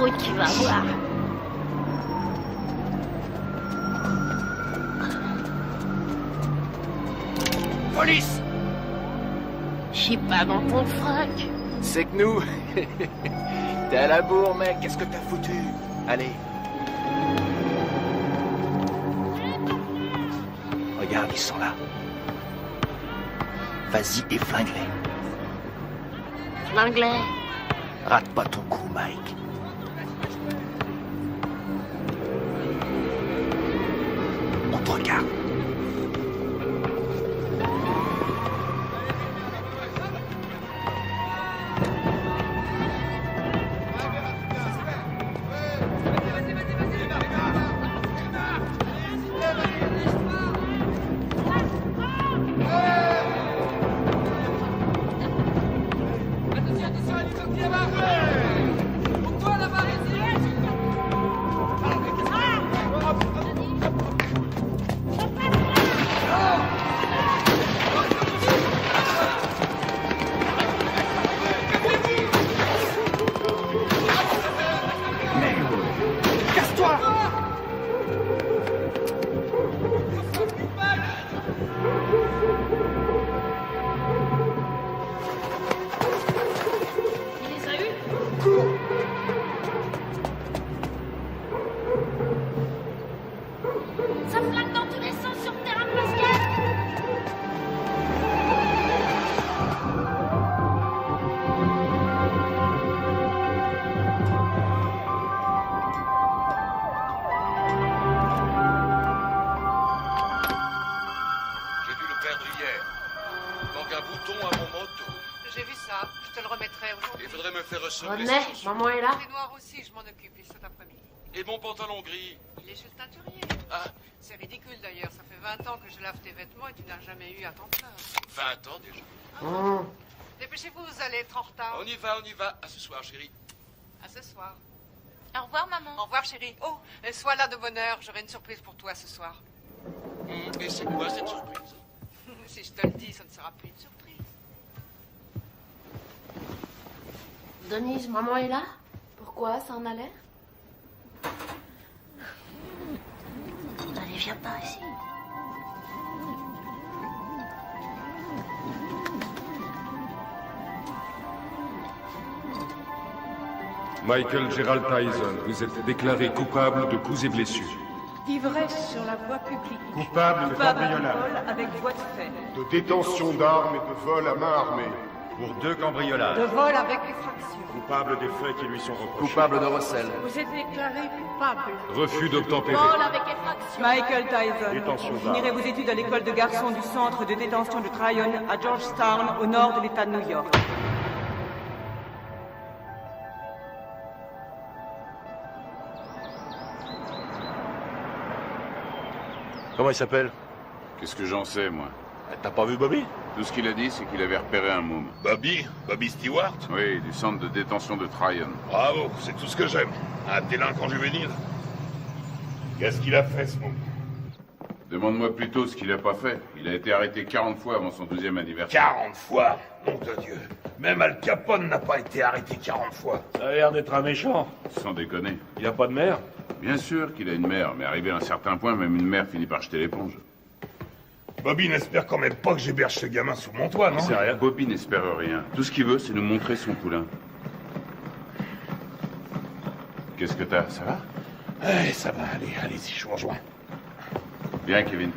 croûte, tu vas voir. Police! Je suis pas dans ton froc. C'est que nous... T'es à la bourre, mec, qu'est-ce que t'as foutu? Allez. Regarde, ils sont là. Vas-y et flingue-les. L'anglais. Rate pas ton coup, Mike. On te regarde. René, maman est là. Les noirs aussi, je m'en occupe, ils cet après-midi. Et mon pantalon gris? Il est chez le teinturier. Ah, C'est ridicule d'ailleurs, ça fait 20 ans que je lave tes vêtements et tu n'as jamais eu à t'en plaindre. 20 ans déjà. Dépêchez-vous, vous allez être en retard. On y va, on y va. À ce soir, chérie. À ce soir. Au revoir, maman. Au revoir, chérie. Oh, sois là de bonne heure, j'aurai une surprise pour toi ce soir. Et c'est quoi cette surprise? Si je te le dis, ça ne sera plus une surprise. Denise, maman est là. Pourquoi? Ça en a l'air? Allez, viens par ici. Michael Gerald Tyson, vous êtes déclaré coupable de coups et blessures. D'ivresse sur la voie publique. Coupable de Coupable de cambriolage, vol avec voie de fait. de détention d'armes et de vol à main armée. Pour 2 cambriolages. De vol avec effraction. Coupable des faits qui lui sont reprochés. Coupable de recel. Vous êtes déclaré coupable. Refus d'obtempérer. Vol avec effraction. Michael Tyson. Détention Vous finirez vos études à l'école de garçons du centre de détention de Tryon à Georgetown, au nord de l'État de New York. Comment il s'appelle? Qu'est-ce que j'en sais, moi? T'as pas vu Bobby? Tout ce qu'il a dit, c'est qu'il avait repéré un môme. Bobby Stewart? Oui, du centre de détention de Tryon. Bravo, c'est tout ce que j'aime. Un délinquant juvénile. Qu'est-ce qu'il a fait, ce môme? Demande-moi plutôt ce qu'il a pas fait. Il a été arrêté 40 fois avant son 12e anniversaire. 40 fois? Nom de Dieu. Même Al Capone n'a pas été arrêté 40 fois. Ça a l'air d'être un méchant. Sans déconner. Il a pas de mère? Bien sûr qu'il a une mère, mais arrivé à un certain point, même une mère finit par jeter l'éponge. Bobby n'espère quand même pas que j'héberge ce gamin sous mon toit, non? C'est rien. Bobby n'espère rien. Tout ce qu'il veut, c'est nous montrer son poulain. Qu'est-ce que t'as? Ça va? Ça va, allez-y, je vous rejoins. Bien, Kevin.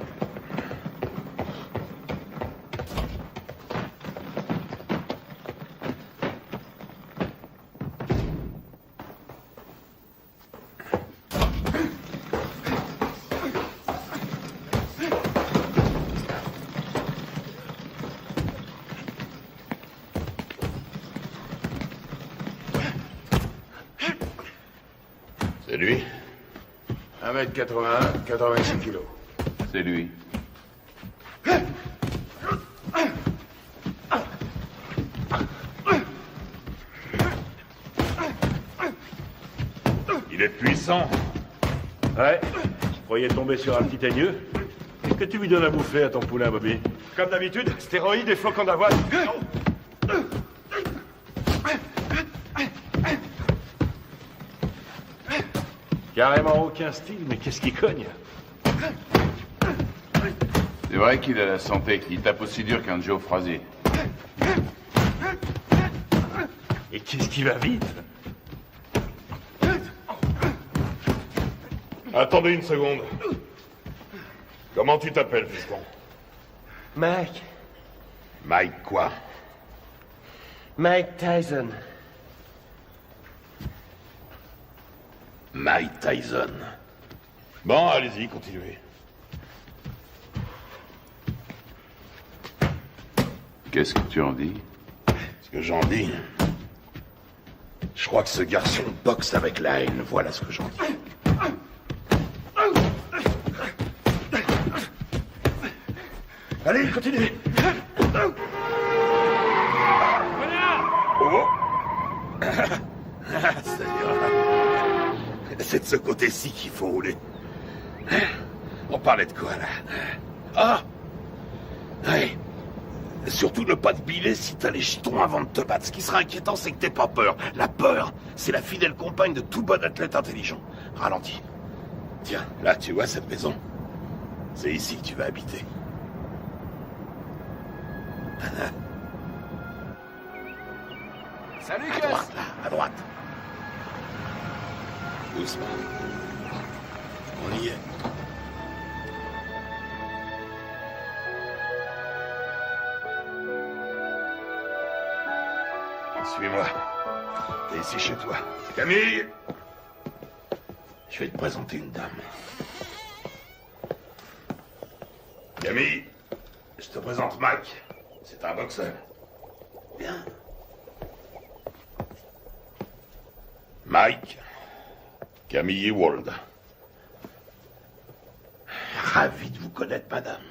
C'est lui? 1m81, 86 kilos. C'est lui. Il est puissant. Ouais. Je croyais tomber sur un petit teigneux. Qu'est-ce que tu lui donnes à bouffer à ton poulain, Bobby? Comme d'habitude, stéroïdes et flocons d'avoine. Carrément aucun style, mais qu'est-ce qui cogne? C'est vrai qu'il a la santé. Il tape aussi dur qu'un Joe Frazier. Et qu'est-ce qui va vite? Attendez une seconde. Comment tu t'appelles, fiston? Mike. Mike quoi? Mike Tyson. Mike Tyson. Bon, allez-y, continuez. Qu'est-ce que tu en dis? Ce que j'en dis... Je crois que ce garçon boxe avec la haine, voilà ce que j'en dis. Allez, continuez. Oh. C'est de ce côté-ci qu'il faut rouler. On parlait de quoi, là? Ah! Ouais. Surtout ne pas te biler si t'as les jetons avant de te battre. Ce qui sera inquiétant, c'est que t'aies pas peur. La peur, c'est la fidèle compagne de tout bon athlète intelligent. Ralentis. Tiens, là, tu vois cette maison? C'est ici que tu vas habiter. Salut, À Gus. droite, là, à droite. Doucement. On y est. Suis-moi. T'es ici chez toi. Camille! Je vais te présenter une dame. Camille, je te présente Mike. C'est un boxeur. Bien. Mike, Camille Ewald. Ravi de vous connaître, madame.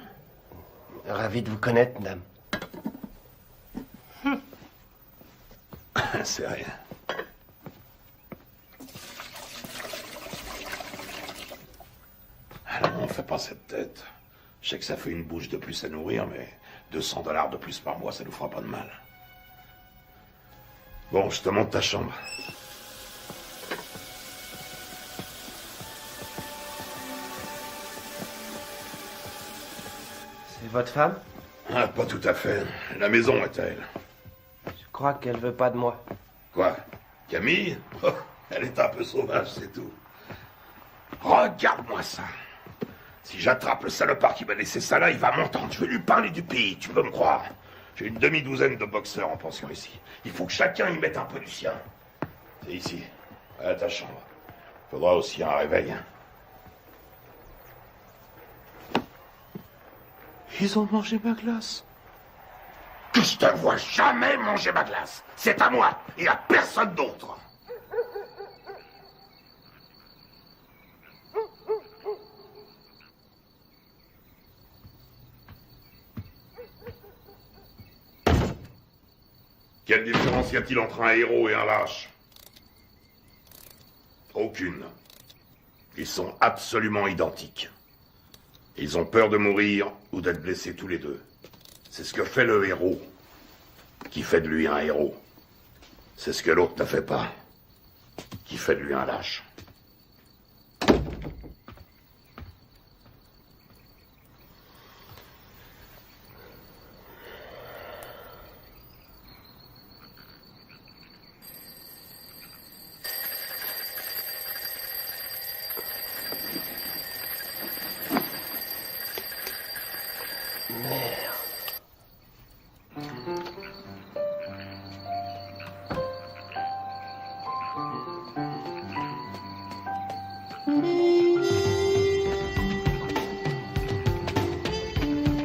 Ravi de vous connaître, madame. C'est rien. Alors, on fait pas cette tête. Je sais que ça fait une bouche de plus à nourrir, mais $200 de plus par mois, ça nous fera pas de mal. Bon, je te montre ta chambre. C'est votre femme? Ah, pas tout à fait. La maison est à elle. Je crois qu'elle veut pas de moi. Quoi? Camille? Oh, elle est un peu sauvage, c'est tout. Regarde-moi ça. Si j'attrape le salopard qui m'a laissé ça là, il va m'entendre. Je vais lui parler du pays, tu peux me croire. J'ai une demi-douzaine de boxeurs en pension ici. Il faut que chacun y mette un peu du sien. C'est ici, à ta chambre. Faudra aussi un réveil. Ils ont mangé ma glace. Que je te vois jamais manger ma glace. C'est à moi et à personne d'autre. Quelle différence y a-t-il entre un héros et un lâche? Aucune. Ils sont absolument identiques. Ils ont peur de mourir ou d'être blessés tous les deux. C'est ce que fait le héros, qui fait de lui un héros. C'est ce que l'autre ne fait pas, qui fait de lui un lâche.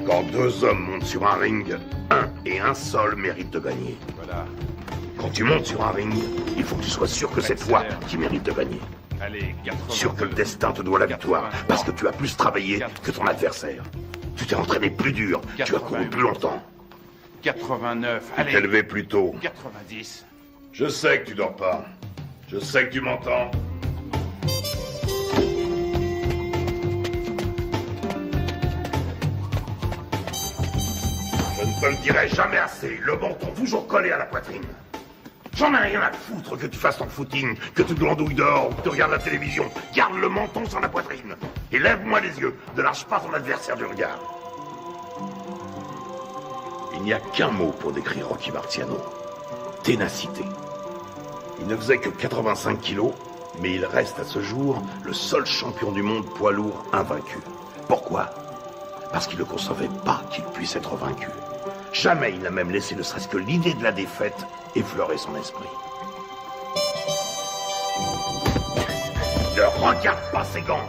Quand deux hommes montent sur un ring, un et un seul mérite de gagner. Voilà. Quand tu montes sur un ring, il faut que tu sois sûr que c'est toi qui mérites de gagner. Allez, 82. Sûr que le destin te doit la victoire, parce que tu as plus travaillé que ton adversaire. Tu t'es entraîné plus dur, tu as couru plus longtemps. 89. Tu t'es levé plus tôt. 90. Je sais que tu dors pas. Je sais que tu m'entends. Je ne te le dirai jamais assez. Le menton toujours collé à la poitrine. J'en ai rien à foutre que tu fasses ton footing, que tu glandouilles dehors ou que tu regardes la télévision. Garde le menton sur la poitrine. Et lève-moi les yeux. Ne lâche pas ton adversaire du regard. Il n'y a qu'un mot pour décrire Rocky Marciano. Ténacité. Il ne faisait que 85 kilos, mais il reste à ce jour le seul champion du monde poids lourd invaincu. Pourquoi? Parce qu'il ne concevait pas qu'il puisse être vaincu. Jamais il n'a même laissé ne serait-ce que l'idée de la défaite effleurer son esprit. Ne regarde pas ses gants.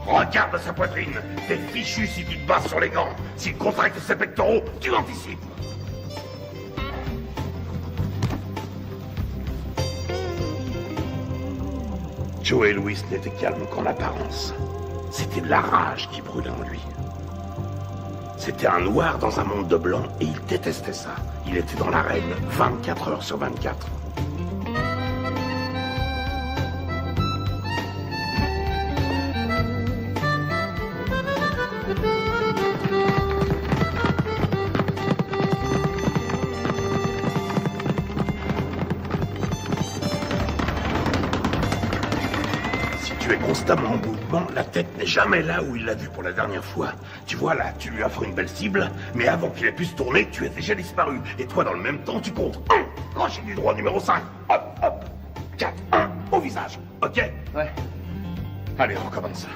Regarde sa poitrine. T'es fichu si tu te bases sur les gants. S'il contracte ses pectoraux, tu anticipes. Joey Louis n'était calme qu'en apparence. C'était de la rage qui brûlait en lui. C'était un noir dans un monde de blanc et il détestait ça. Il était dans l'arène 24 heures sur 24. Constamment en mouvement, la tête n'est jamais là où il l'a vue pour la dernière fois. Tu vois là, tu lui offres une belle cible, mais avant qu'il ait pu se tourner, tu es déjà disparu. Et toi, dans le même temps, tu comptes 1, crochet du droit numéro 5, hop, hop, 4, 1, au visage, ok? Ouais. Allez, recommence.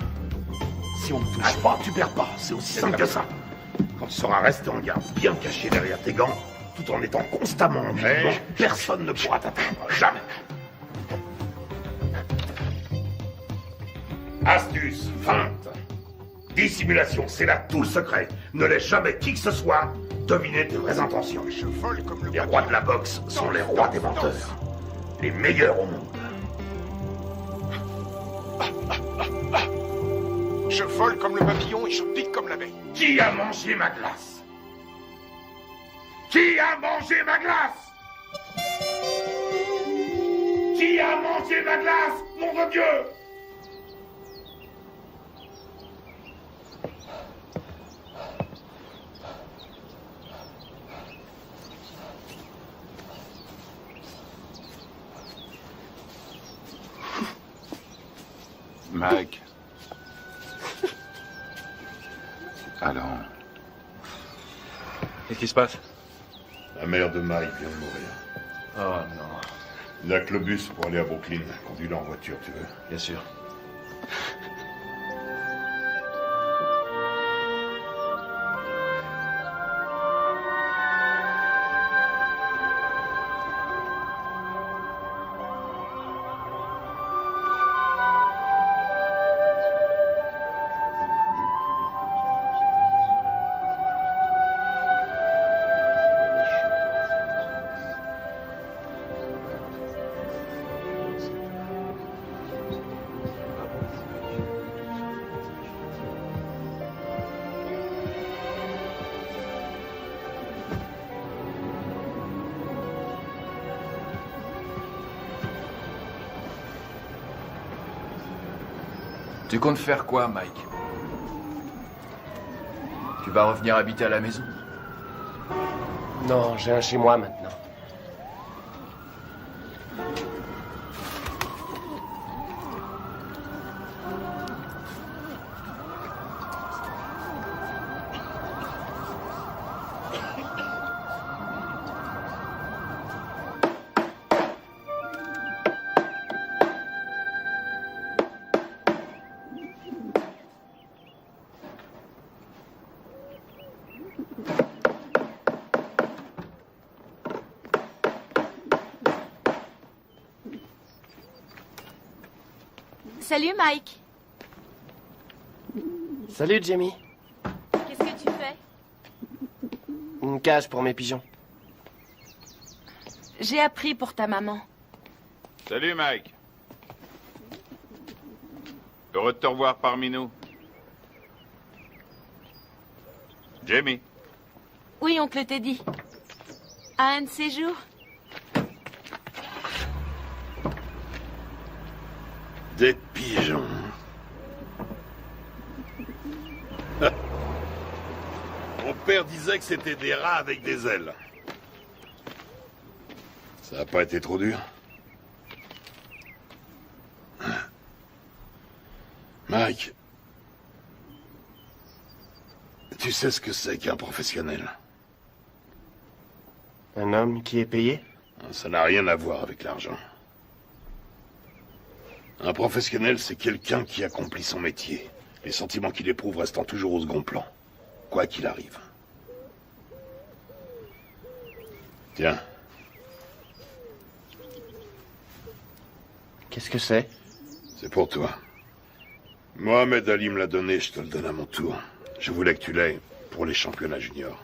Si on ne touche pas, tu perds pas, c'est aussi simple que ça. Quand tu seras resté en garde, bien caché derrière tes gants, tout en étant constamment en mouvement, personne ne pourra t'atteindre, jamais. Astuce, feinte, dissimulation, c'est là tout le secret. Ne laisse jamais qui que ce soit deviner tes vraies intentions. Les rois de la boxe sont les rois des menteurs. Les meilleurs au monde. Je vole comme le papillon et je pique comme l'abeille. Qui a mangé ma glace? Qui a mangé ma glace? Qui a mangé ma glace? Nom de Dieu! Mike. Alors. Qu'est-ce qui se passe? La mère de Mike vient de mourir. Oh non. Il n'y a que le bus pour aller à Brooklyn. Conduis-le en voiture, tu veux? Bien sûr. Tu comptes faire quoi, Mike? Tu vas revenir habiter à la maison? Non, j'ai un chez moi maintenant. Salut Mike. Salut Jamie. Qu'est-ce que tu fais? Une cage pour mes pigeons. J'ai appris pour ta maman. Salut Mike. Heureux de te revoir parmi nous. Jamie. Oui, oncle Teddy. À un de ces jours? Des pigeons. Mon père disait que c'était des rats avec des ailes. Ça a pas été trop dur? Mike, tu sais ce que c'est qu'un professionnel? Un homme qui est payé? Ça n'a rien à voir avec l'argent. Un professionnel, c'est quelqu'un qui accomplit son métier. Les sentiments qu'il éprouve restant toujours au second plan, quoi qu'il arrive. Tiens. Qu'est-ce que c'est? C'est pour toi. Mohamed Ali me l'a donné, je te le donne à mon tour. Je voulais que tu l'aies pour les championnats juniors.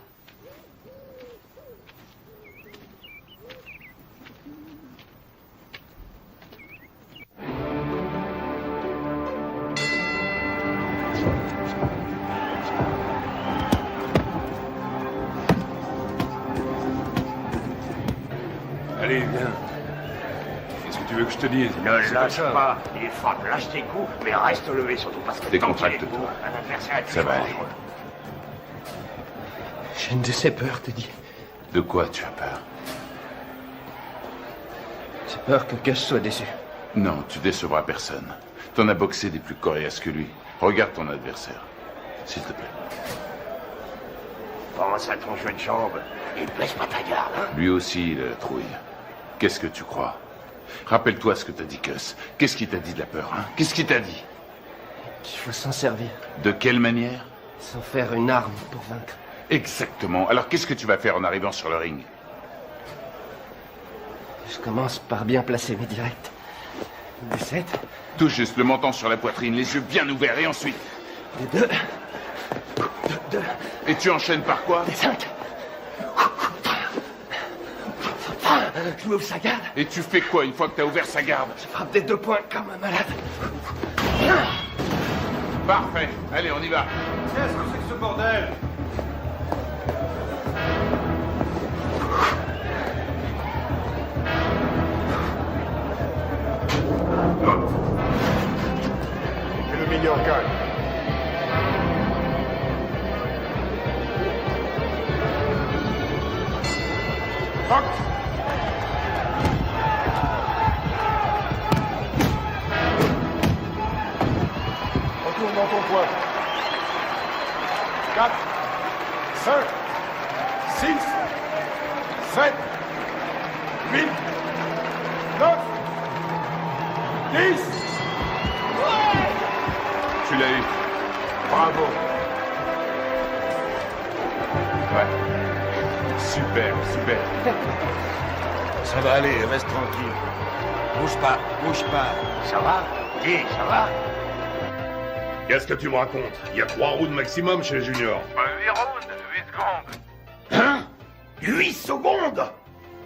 Allez, viens. Qu'est-ce que tu veux que je te dise? Ne lâche pas. Il frappe, lâche tes coups, mais reste levé, surtout parce que Décontracte-toi. un adversaire est Ça va plus aller. dangereux. J'ai une de ces peurs, Teddy. De quoi tu as peur? J'ai peur que Gus soit déçu. Non, tu décevras personne. T'en as boxé des plus coriaces que lui. Regarde ton adversaire. S'il te plaît. Pense à ton jeu de jambes et baisse pas ta garde. Hein? Lui aussi, il a la trouille. Qu'est-ce que tu crois? Rappelle-toi ce que t'a dit Gus. Qu'est-ce qu'il t'a dit de la peur, hein? Qu'est-ce qu'il t'a dit? Qu'il faut s'en servir. De quelle manière? Sans faire une arme pour vaincre. Exactement. Alors qu'est-ce que tu vas faire en arrivant sur le ring? Je commence par bien placer mes directs. Des 7. Tout juste le menton sur la poitrine, les yeux bien ouverts, et ensuite? Des 2. Deux. Et tu enchaînes par quoi? Des 5. Je m'ouvre sa garde. Et tu fais quoi une fois que t'as ouvert sa garde? Je frappe des 2 points comme un malade. Parfait. Allez, on y va. Qu'est-ce que c'est que ce bordel? Et le meilleur gagne. Fuck! Retourne dans ton coin. 4, 5, 6, 7, 8, 9, 10. Tu l'as eu. Bravo. Ouais. Super, super. Ça va aller, reste tranquille. Bouge pas, bouge pas. Ça va? Dis, ça va? Qu'est-ce que tu me racontes? Il y a 3 rounds maximum chez les juniors. 8 rounds, 8 secondes. Hein? 8 secondes?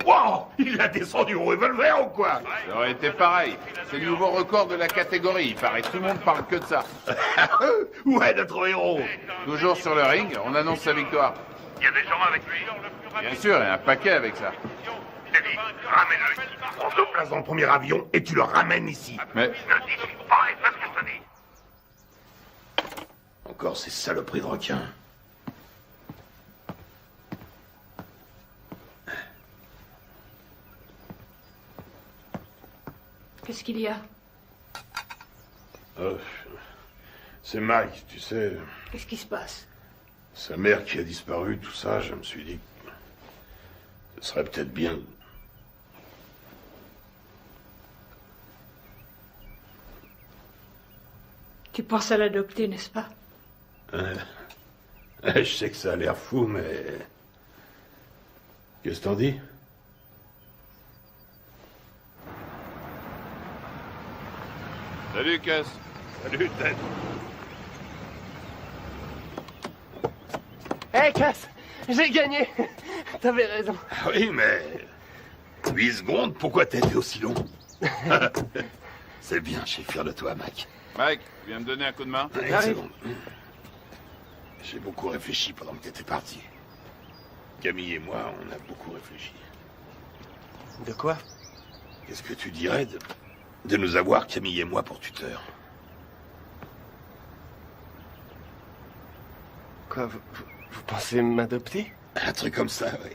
Wow! Il a descendu au revolver ou quoi? Ça aurait été pareil. C'est le nouveau record de la catégorie. Il paraît tout le monde parle que de ça. Où est notre héros? Toujours sur le ring, on annonce sa victoire. Il y a des gens avec lui. Bien sûr, il y a un paquet avec ça. Teddy, ramène-le ici. Prends 2 places dans le premier avion et tu le ramènes ici. Mais Ne discute pas et fais ce que je te dis. Encore ces saloperies de requins. Qu'est-ce qu'il y a? C'est Mike, tu sais. Qu'est-ce qui se passe? Sa mère qui a disparu, tout ça, je me suis dit que ce serait peut-être bien. Tu penses à l'adopter, n'est-ce pas? Je sais que ça a l'air fou, mais... Qu'est-ce que t'en dis? salut, Gus. Salut, Ted. Hé, Cass! J'ai gagné! T'avais raison. Ah oui, mais... 8 secondes, pourquoi t'as été aussi long? C'est bien, je suis fier de toi, Mike. Mike, tu viens me donner un coup de main? Une seconde. J'ai beaucoup réfléchi pendant que t'étais parti. Camille et moi, on a beaucoup réfléchi. De quoi? Qu'est-ce que tu dirais de nous avoir, Camille et moi, pour tuteurs? Quoi, vous pensez m'adopter? Un truc comme ça, oui.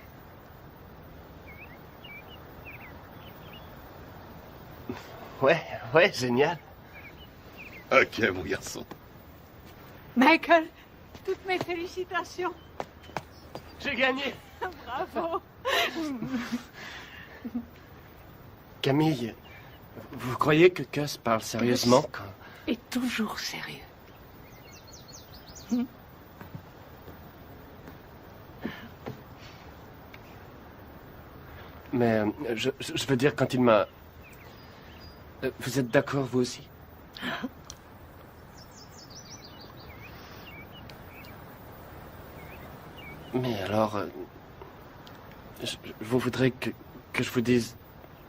Ouais, génial. Ok, mon garçon. Michael, toutes mes félicitations. J'ai gagné. Bravo. Camille, vous croyez que Cuss parle sérieusement quand... Est toujours sérieux. Mais je veux dire, quand il m'a... Vous êtes d'accord, vous aussi? Mais alors... vous voudrez que je vous dise...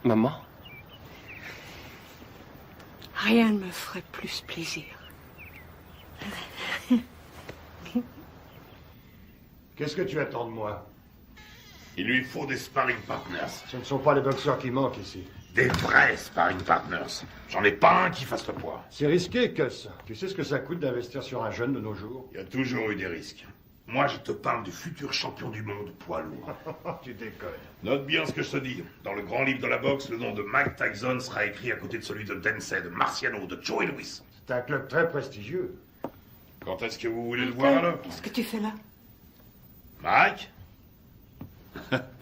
Maman? Rien ne me ferait plus plaisir. Qu'est-ce que tu attends de moi? Il lui faut des sparring partners. Ce ne sont pas les boxeurs qui manquent ici. Des vrais sparring partners. J'en ai pas un qui fasse le poids. C'est risqué, Cuss. Tu sais ce que ça coûte d'investir sur un jeune de nos jours? Il y a toujours eu des risques. Moi, je te parle du futur champion du monde poids lourd. Tu déconnes. Note bien ce que je te dis. Dans le grand livre de la boxe, le nom de Mike Tyson sera écrit à côté de celui de Dempsey, de Marciano, de Joe Louis. C'est un club très prestigieux. Quand est-ce que vous voulez le voir alors? Qu'est-ce que tu fais là? Mike?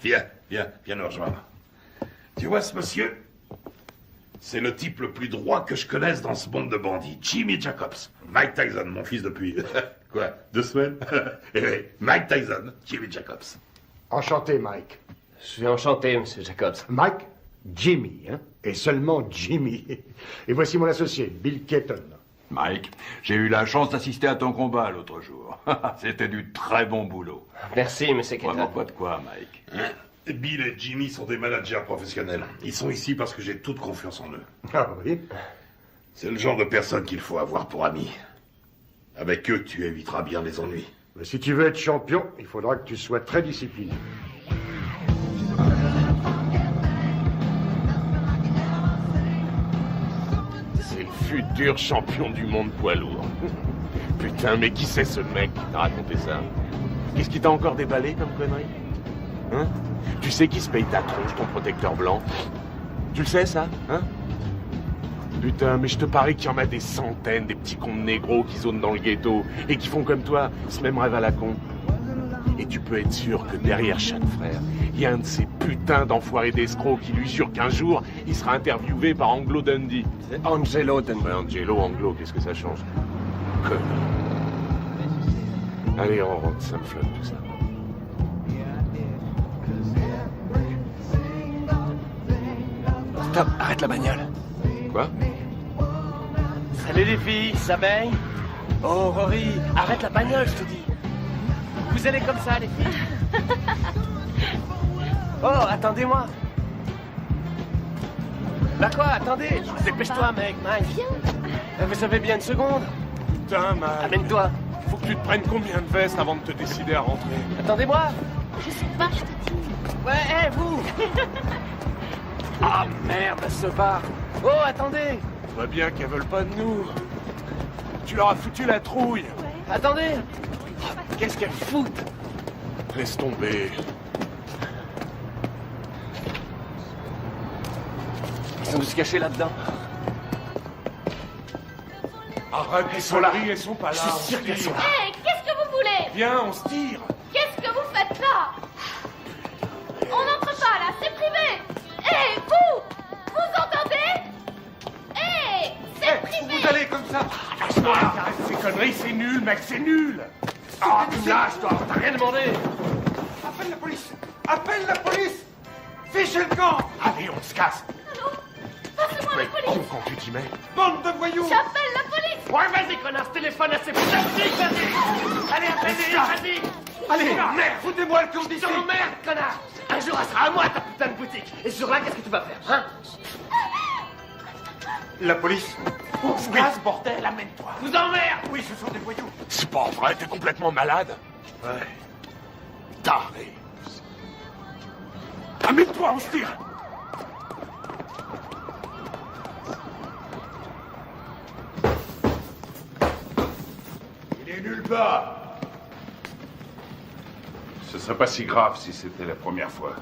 Viens nous rejoindre. Tu vois ce monsieur? C'est le type le plus droit que je connaisse dans ce monde de bandits. Jimmy Jacobs. Mike Tyson, mon fils depuis... quoi, 2 semaines? Eh oui, Mike Tyson, Jimmy Jacobs. Enchanté, Mike. Je suis enchanté, Monsieur Jacobs. Mike, Jimmy, hein? Et seulement Jimmy. Et voici mon associé, Bill Keaton. Mike, j'ai eu la chance d'assister à ton combat l'autre jour. C'était du très bon boulot. Merci, Monsieur Keaton. Vraiment pas de quoi, Mike. Hein? Bill et Jimmy sont des managers professionnels. Ils sont ici parce que j'ai toute confiance en eux. Ah oui? C'est le genre de personne qu'il faut avoir pour amis. Avec eux, tu éviteras bien les ennuis. Mais si tu veux être champion, il faudra que tu sois très discipliné. C'est le futur champion du monde poids lourd. Putain, mais qui c'est ce mec qui t'a raconté ça? Qu'est-ce qui t'a encore déballé comme connerie? Hein? Tu sais qui se paye ta tronche, ton protecteur blanc? Tu le sais, ça? Hein? Putain, mais je te parie qu'il y en a des centaines, des petits cons de négros qui zonent dans le ghetto et qui font comme toi, ce même rêve à la con. Et tu peux être sûr que derrière chaque frère, il y a un de ces putains d'enfoirés d'escrocs qui lui jure qu'un jour, il sera interviewé par Anglo Dundee. C'est Angelo Dundee. Ouais, Angelo, Anglo, qu'est-ce que ça change? Connard. Allez, on rentre, ça me flotte tout ça. Stop, arrête la bagnole. Quoi? Salut les filles, ça baigne? Oh, Rory, arrête la bagnole, je te dis. Vous allez comme ça, les filles? Oh, attendez-moi. Bah quoi, attendez, dépêche-toi, mec, Mike. Viens. Vous avez bien une seconde? Putain, Mike. Amène-toi. Faut que tu te prennes combien de vestes avant de te décider à rentrer? Attendez-moi. Je sais pas, je te dis. Ouais, hé, vous. Ah, merde, ce bar. Oh, attendez. On voit bien qu'elles veulent pas de nous. Tu leur as foutu la trouille. Attendez. Qu'est-ce qu'elles foutent? Laisse tomber. Ils sont tous cachés là-dedans. Arrête, elles sont là. Elles sont pas là. Je suis sûr qu'elles sont là. Hé, qu'est-ce que vous voulez? Viens, on se tire. Qu'est-ce que vous faites là? On n'entre pas là, c'est privé. Hé, vous! Vous entendez? Hé, c'est privé. Vous allez comme ça. Lâche-toi. Arrête ces conneries, c'est nul, mec, c'est nul. Ah, tu me lâches, toi. T'as rien demandé. Appelle la police. Appelle la police. Fichez le camp. Allez, on se casse. Allô? Passez-moi la police. Quand tu t'y mets. Bande de voyous. J'appelle la police. Ouais, vas-y, connasse, téléphone à ces putains de flics, vas-y. Allez, appelle-les, vas-y. Allez, merde, foutez-moi le camp d'ici. Je t'emmerde, connard. Un jour, elle sera à moi, ta putain de boutique. Et ce jour-là, qu'est-ce que tu vas faire, hein? La police. On se casse, bordel, amène-toi. Vous emmerde. Oui, ce sont des voyous. C'est pas vrai, t'es complètement malade. Ouais. Taré. Amène-toi, on se tire. Il est nulle part. Ce serait pas si grave si c'était la première fois.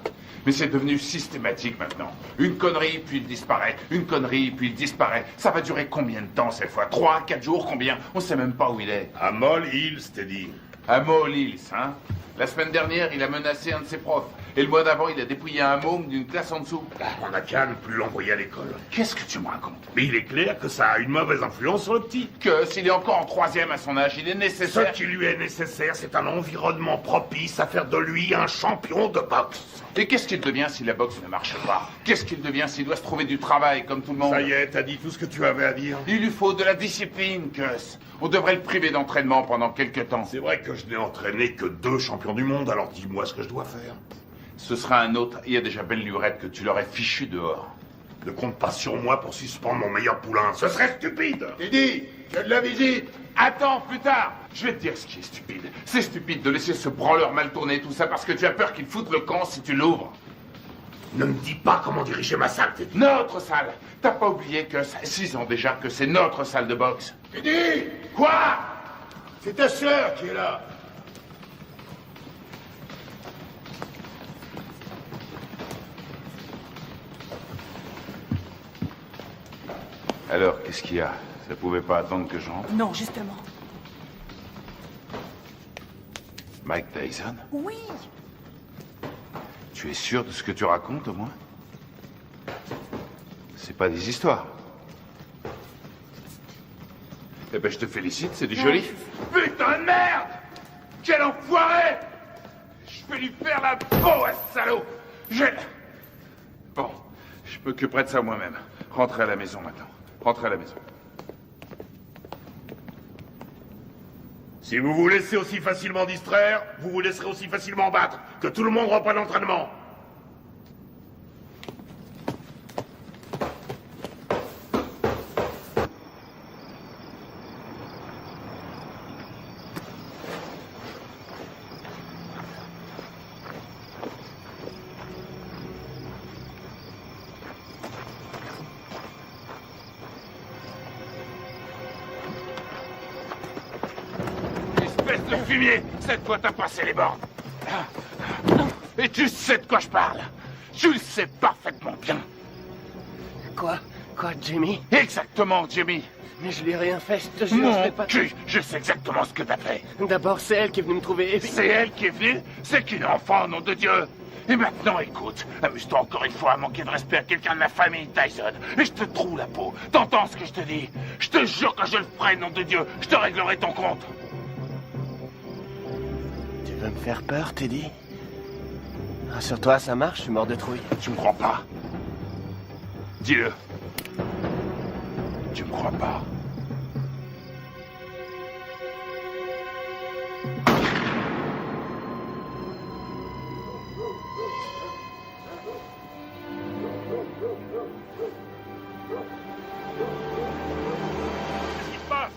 Mais c'est devenu systématique maintenant. Une connerie, puis il disparaît. Une connerie, puis il disparaît. Ça va durer combien de temps cette fois? 3, 4 jours, combien? On sait même pas où il est. À Moll Hills, t'es dit. À Moll Hills, hein? La semaine dernière, il a menacé un de ses profs. Et le mois d'avant, il a dépouillé un môme d'une classe en dessous. On n'a qu'à ne plus l'envoyer à l'école. Qu'est-ce que tu me racontes? Mais il est clair que ça a une mauvaise influence sur le petit. Que s'il est encore en 3e à son âge, il est nécessaire... Ce qui lui est nécessaire, c'est un environnement propice à faire de lui un champion de boxe. Et qu'est-ce qu'il devient si la boxe ne marche pas? Qu'est-ce qu'il devient s'il doit se trouver du travail comme tout le monde? Ça y est, t'as dit tout ce que tu avais à dire. Il lui faut de la discipline, Gus. On devrait le priver d'entraînement pendant quelques temps. C'est vrai que je n'ai entraîné que 2 champions du monde, alors dis-moi ce que je dois faire. Ce sera un autre. Il y a déjà belle lurette que tu l'aurais fichu dehors. Ne compte pas sur moi pour suspendre mon meilleur poulain. Ce serait stupide. Teddy, tu as de la visite. Attends, plus tard. Je vais te dire ce qui est stupide. C'est stupide de laisser ce branleur mal tourner tout ça parce que tu as peur qu'il foute le camp si tu l'ouvres. Ne me dis pas comment diriger ma salle, Teddy. Notre salle. T'as pas oublié que ça fait 6 ans déjà que c'est notre salle de boxe. Teddy! Quoi? C'est ta sœur qui est là. Alors, qu'est-ce qu'il y a? Ça pouvait pas attendre que j'entre? Non, justement. Mike Tyson? Oui. Tu es sûr de ce que tu racontes, au moins? C'est pas des histoires. Eh ben, je te félicite, c'est du joli. Putain de merde! Quel enfoiré! Je vais lui faire la peau à ce salaud! Bon, je m'occuperai de ça moi-même. Rentrez à la maison maintenant. Rentrez à la maison. Si vous vous laissez aussi facilement distraire, vous vous laisserez aussi facilement battre. Que tout le monde reprenne l'entraînement. Le fumier, cette fois t'as passé les bornes. Et tu sais de quoi je parle. Tu le sais parfaitement bien. Quoi, Jimmy? Exactement, Jimmy. Mais je lui ai rien fait, je te jure, je Mon fais pas... cul, je sais exactement ce que t'as fait. D'abord, c'est elle qui est venue me trouver et puis... C'est elle qui est venue? C'est qu'une enfant, nom de Dieu. Et maintenant, écoute, amuse-toi encore une fois à manquer de respect à quelqu'un de la famille Tyson. Et je te troue la peau. T'entends ce que je te dis? Je te jure que je le ferai, nom de Dieu. Je te réglerai ton compte. Tu veux me faire peur, Teddy? Rassure-toi, ça marche, je suis mort de trouille. Tu me crois pas? Dis-le. Tu me crois pas? Qu'est-ce qui se passe?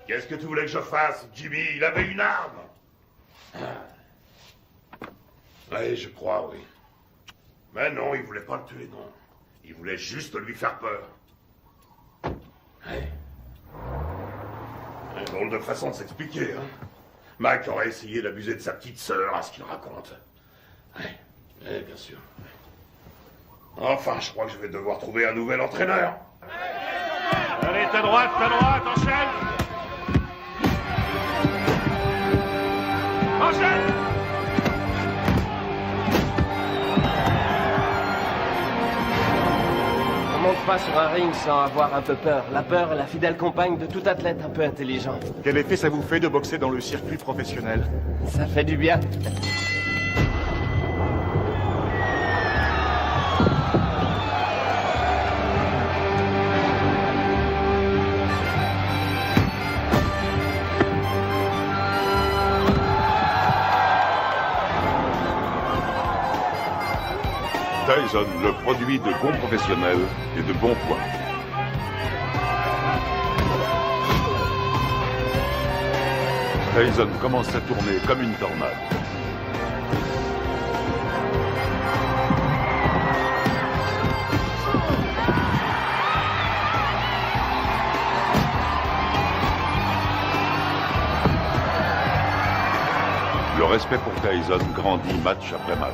Qu'est-ce que tu voulais que je fasse, Jimmy? Il avait une arme. Oui, je crois, oui. Mais non, il voulait pas le tuer, non. Il voulait juste lui faire peur. Ouais. Un drôle de façon de s'expliquer, hein. Mike aurait essayé d'abuser de sa petite sœur, à ce qu'il raconte. Ouais, bien sûr. Enfin, je crois que je vais devoir trouver un nouvel entraîneur. Allez, ta droite, enchaîne! Enchaîne! On monte pas sur un ring sans avoir un peu peur. La peur est la fidèle compagne de tout athlète un peu intelligent. Quel effet ça vous fait de boxer dans le circuit professionnel? Ça fait du bien. Tyson, le produit de bons professionnels et de bons points. Tyson commence à tourner comme une tornade. Le respect pour Tyson grandit match après match.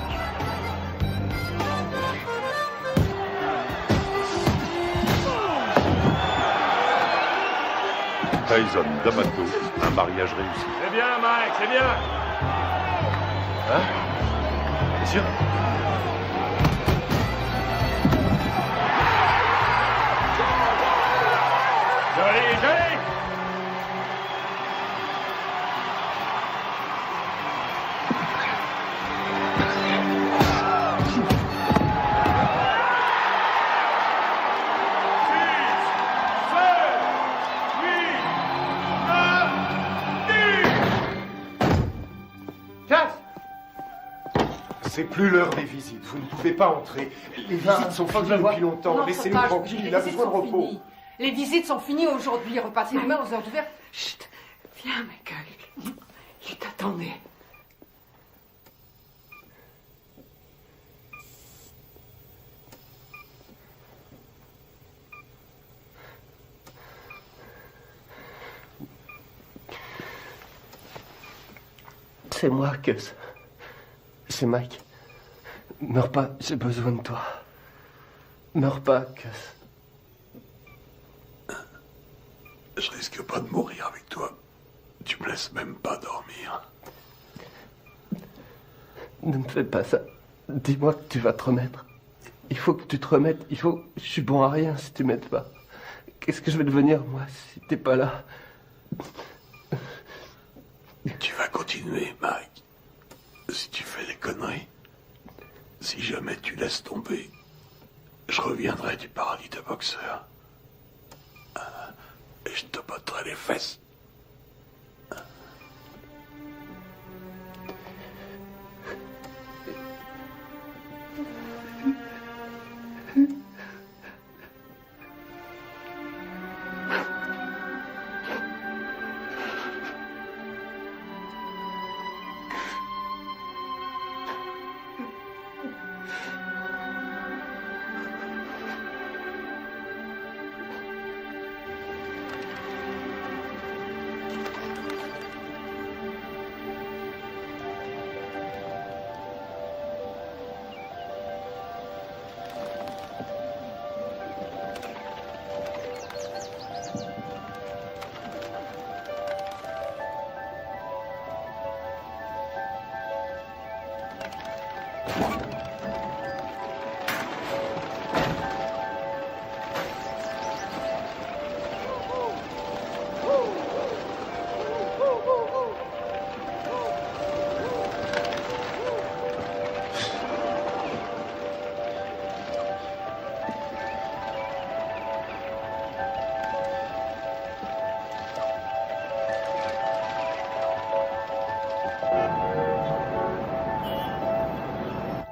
Tyson, D'Amato, un mariage réussi. C'est bien, Mike, c'est bien. Hein? Bien sûr. Joli, joli. C'est plus l'heure des visites. Vous ne pouvez pas entrer. Les visites sont finies depuis longtemps. Laissez-nous tranquille. Il a besoin de repos. Finies. Les visites sont finies aujourd'hui. Repassez demain aux heures d'ouverture. Chut. Viens, Michael. Il t'attendait. C'est moi, Gus. C'est Mike. Meurs pas, j'ai besoin de toi. Meurs pas, Gus. Je risque pas de mourir avec toi. Tu me laisses même pas dormir. Ne me fais pas ça. Dis-moi que tu vas te remettre. Il faut que tu te remettes. Je suis bon à rien si tu m'aides pas. Qu'est-ce que je vais devenir, moi, si t'es pas là? Tu vas continuer, Mike. Si tu fais des conneries, si jamais tu laisses tomber, je reviendrai du paradis de boxeur. Et je te botterai les fesses.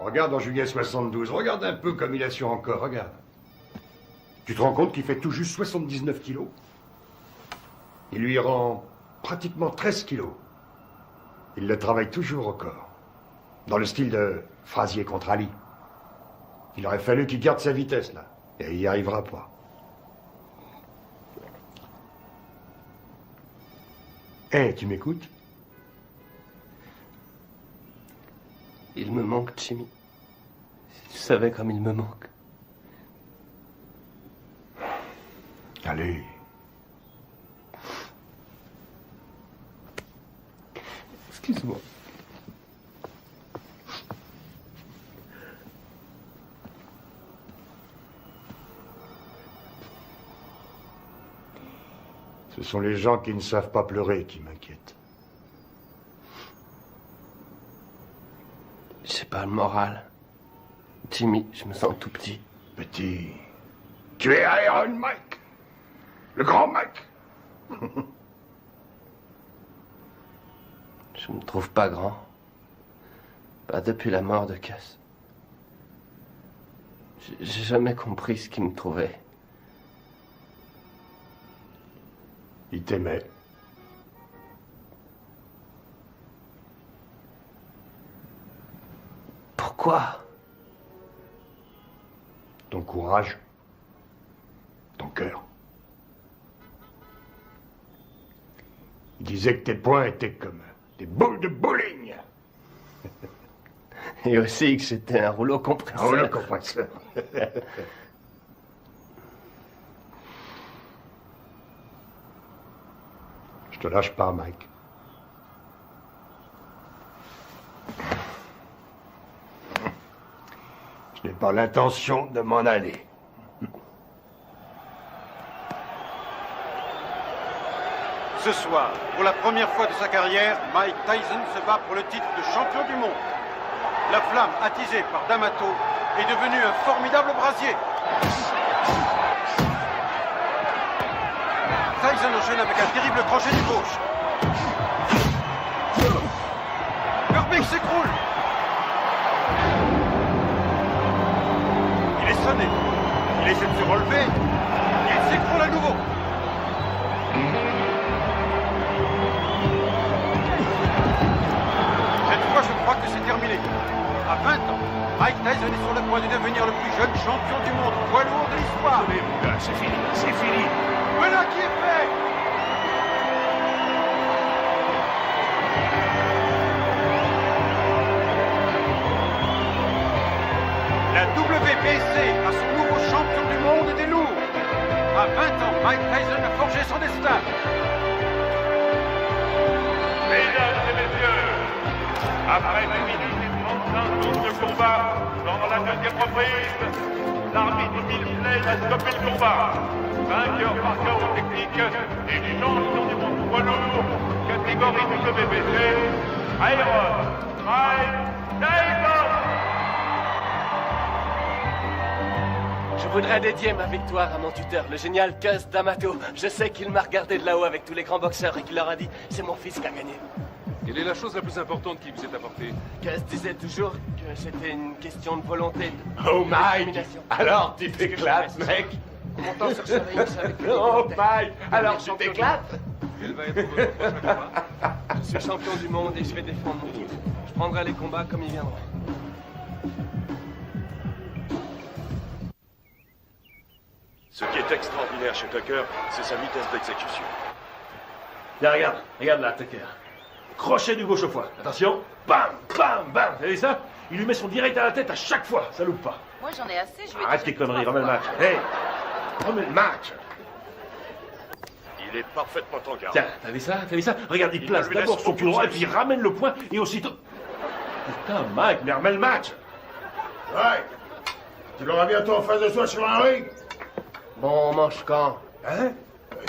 Regarde en juillet 72, regarde un peu comme il assure encore, regarde. Tu te rends compte qu'il fait tout juste 79 kilos? Il lui rend pratiquement 13 kilos. Il le travaille toujours au corps. Dans le style de Frazier contre Ali. Il aurait fallu qu'il garde sa vitesse, là. Et il n'y arrivera pas. Hé, tu m'écoutes? Il me manque, Jimmy. Si tu savais comme il me manque. Allez. Excuse-moi. Ce sont les gens qui ne savent pas pleurer qui m'inquiètent. J'ai pas le moral. Jimmy, je me sens tout petit. Petit. Tu es Iron Mike. Le grand Mike. Je me trouve pas grand. Pas depuis la mort de Cass. J'ai jamais compris ce qu'il me trouvait. Il t'aimait. Quoi? Ton courage. Ton cœur. Il disait que tes poings étaient comme des boules de bowling. Et aussi que j'étais un rouleau compresseur. Un rouleau compresseur. Je te lâche pas, Mike. Je n'ai pas l'intention de m'en aller. Ce soir, pour la première fois de sa carrière, Mike Tyson se bat pour le titre de champion du monde. La flamme attisée par D'Amato est devenue un formidable brasier. Tyson enchaîne avec un terrible crochet du gauche. Herbig s'écroule. Il est sonné. Il essaie de se relever. Il s'écroule à nouveau. Cette fois, je crois que c'est terminé. À 20 ans, Mike Tyson est sur le point de devenir le plus jeune champion du monde poids lourd de l'histoire. Mais mon gars, c'est fini, c'est fini. Voilà qui est fait. La WBC a son nouveau champion du monde des lourds. À 20 ans, Mike Tyson a forgé son destin. Mesdames et messieurs, après 2 minutes et 35 secondes de combat, dans la deuxième reprise, l'arbitre Bill Flay a stoppé le combat. Vainqueur par chaos technique et champion du monde poids lourd, catégorie WBC, Iron Mike Tyson. Je voudrais dédier ma victoire à mon tuteur, le génial Cus D'Amato. Je sais qu'il m'a regardé de là-haut avec tous les grands boxeurs et qu'il leur a dit « C'est mon fils qui a gagné ». Quelle est la chose la plus importante qui vous est apportée? Cus disait toujours que c'était une question de volonté. Oh Mike, alors tu t'éclates, mec. Montant sur ce ring, je savais que... Oh Mike, alors tu t'éclates. Quel va être votre prochain combat? Je suis champion du monde et je vais défendre mon titre. Je prendrai les combats comme ils viendront. Ce qui est extraordinaire chez Tucker, c'est sa vitesse d'exécution. Là, regarde là, Tucker. Crochet du gauche au foie. Attention. Bam, bam, bam. Vous avez ça? Il lui met son direct à la tête à chaque fois. Ça loupe pas. Moi, j'en ai assez. Je vais Arrête tes conneries, remets le match. Hey, remets le match. Il est parfaitement en garde. Tiens, t'as vu ça? Regarde, il place d'abord son pied droit et puis il ramène le poing et aussitôt... Putain, Mike, mais remets le match. Mike, tu l'auras bientôt en face de toi sur un ring. Bon, on mange quand? Hein?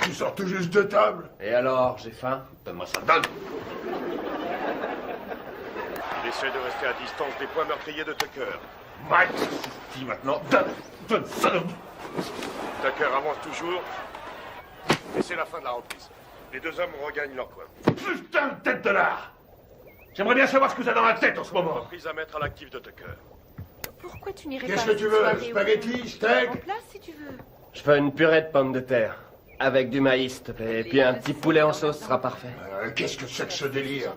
Tu sors tout juste de table. Et alors, j'ai faim? Donne-moi ça, donne. Il essaie de rester à distance des points meurtriers de Tucker. Mike, dis maintenant, donne ça. Tucker avance toujours. Et c'est la fin de la reprise. Les deux hommes regagnent leur coin. Putain de tête de lard. J'aimerais bien savoir ce que t'as dans la tête en ce moment. Reprise à mettre à l'actif de Tucker. Pourquoi tu n'irais pas... Qu'est-ce que tu veux? Spaghetti, steak? En place, si tu veux. Je veux une purée de pommes de terre. Avec du maïs, s'il te plaît. Et puis un petit poulet en sauce sera parfait. Qu'est-ce que c'est que ce délire?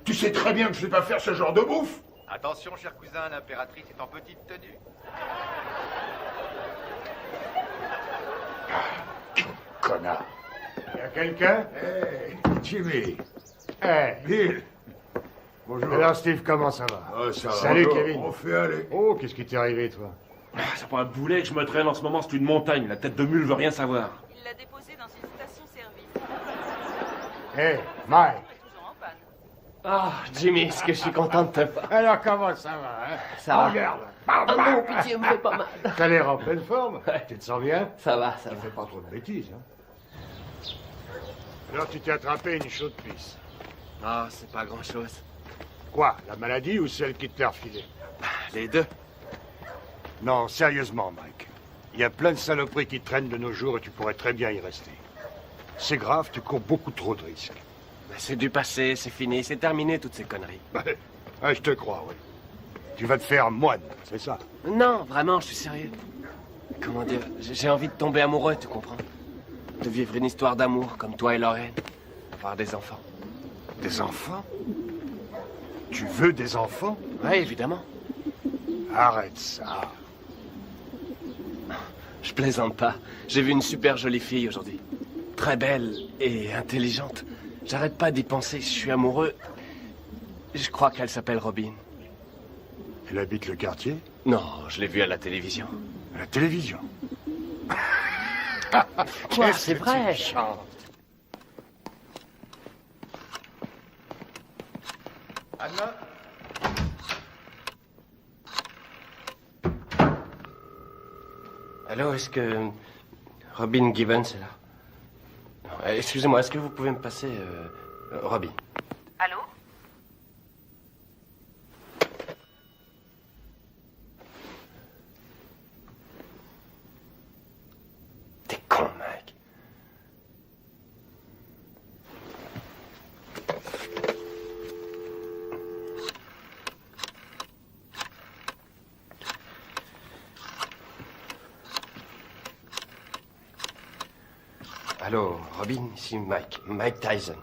Tu sais très bien que je sais pas faire ce genre de bouffe. Attention, cher cousin, l'impératrice est en petite tenue. Connard. Y'a quelqu'un? Hey, Jimmy. Hey, Bill. Bonjour. Alors, Steve, comment ça va? Ça va. Salut, Bonjour. Kevin. On fait aller. Oh, qu'est-ce qui t'est arrivé, toi? C'est pas un boulet que je me traîne en ce moment, c'est une montagne. La tête de mule veut rien savoir. Il l'a déposé dans une station-service. Hey, Mike. Ah, Jimmy, est-ce que je suis content de te voir? Alors, comment ça va, hein? Ça va. Regarde. Ah non, pitié, me fait pas mal. T'as l'air en pleine forme. Tu te sens bien? Ça va, ça Tu va. fais pas trop de bêtises, hein? Alors, tu t'es attrapé une chaude pisse. Ah, c'est pas grand-chose. Quoi? La maladie ou celle qui te l'a refilée? Les deux. Non, sérieusement, Mike. Il y a plein de saloperies qui traînent de nos jours et tu pourrais très bien y rester. C'est grave, tu cours beaucoup trop de risques. C'est du passé, c'est fini, c'est terminé toutes ces conneries. Je te crois, oui. Tu vas te faire moine, c'est ça? Non, vraiment, je suis sérieux. Comment dire, j'ai envie de tomber amoureux, tu comprends? De vivre une histoire d'amour comme toi et Lorraine. Avoir des enfants. Des enfants? Tu veux des enfants? Oui, évidemment. Arrête ça. Je plaisante pas. J'ai vu une super jolie fille aujourd'hui. Très belle et intelligente. J'arrête pas d'y penser, je suis amoureux. Je crois qu'elle s'appelle Robin. Elle habite le quartier? Non, je l'ai vue à la télévision. À la télévision? Quoi, c'est vrai? Anna? Allô, est-ce que Robin Gibbons est là? Excusez-moi, est-ce que vous pouvez me passer Robin? Allô? T'es con, mec. Allô, Robin, ici Mike Tyson.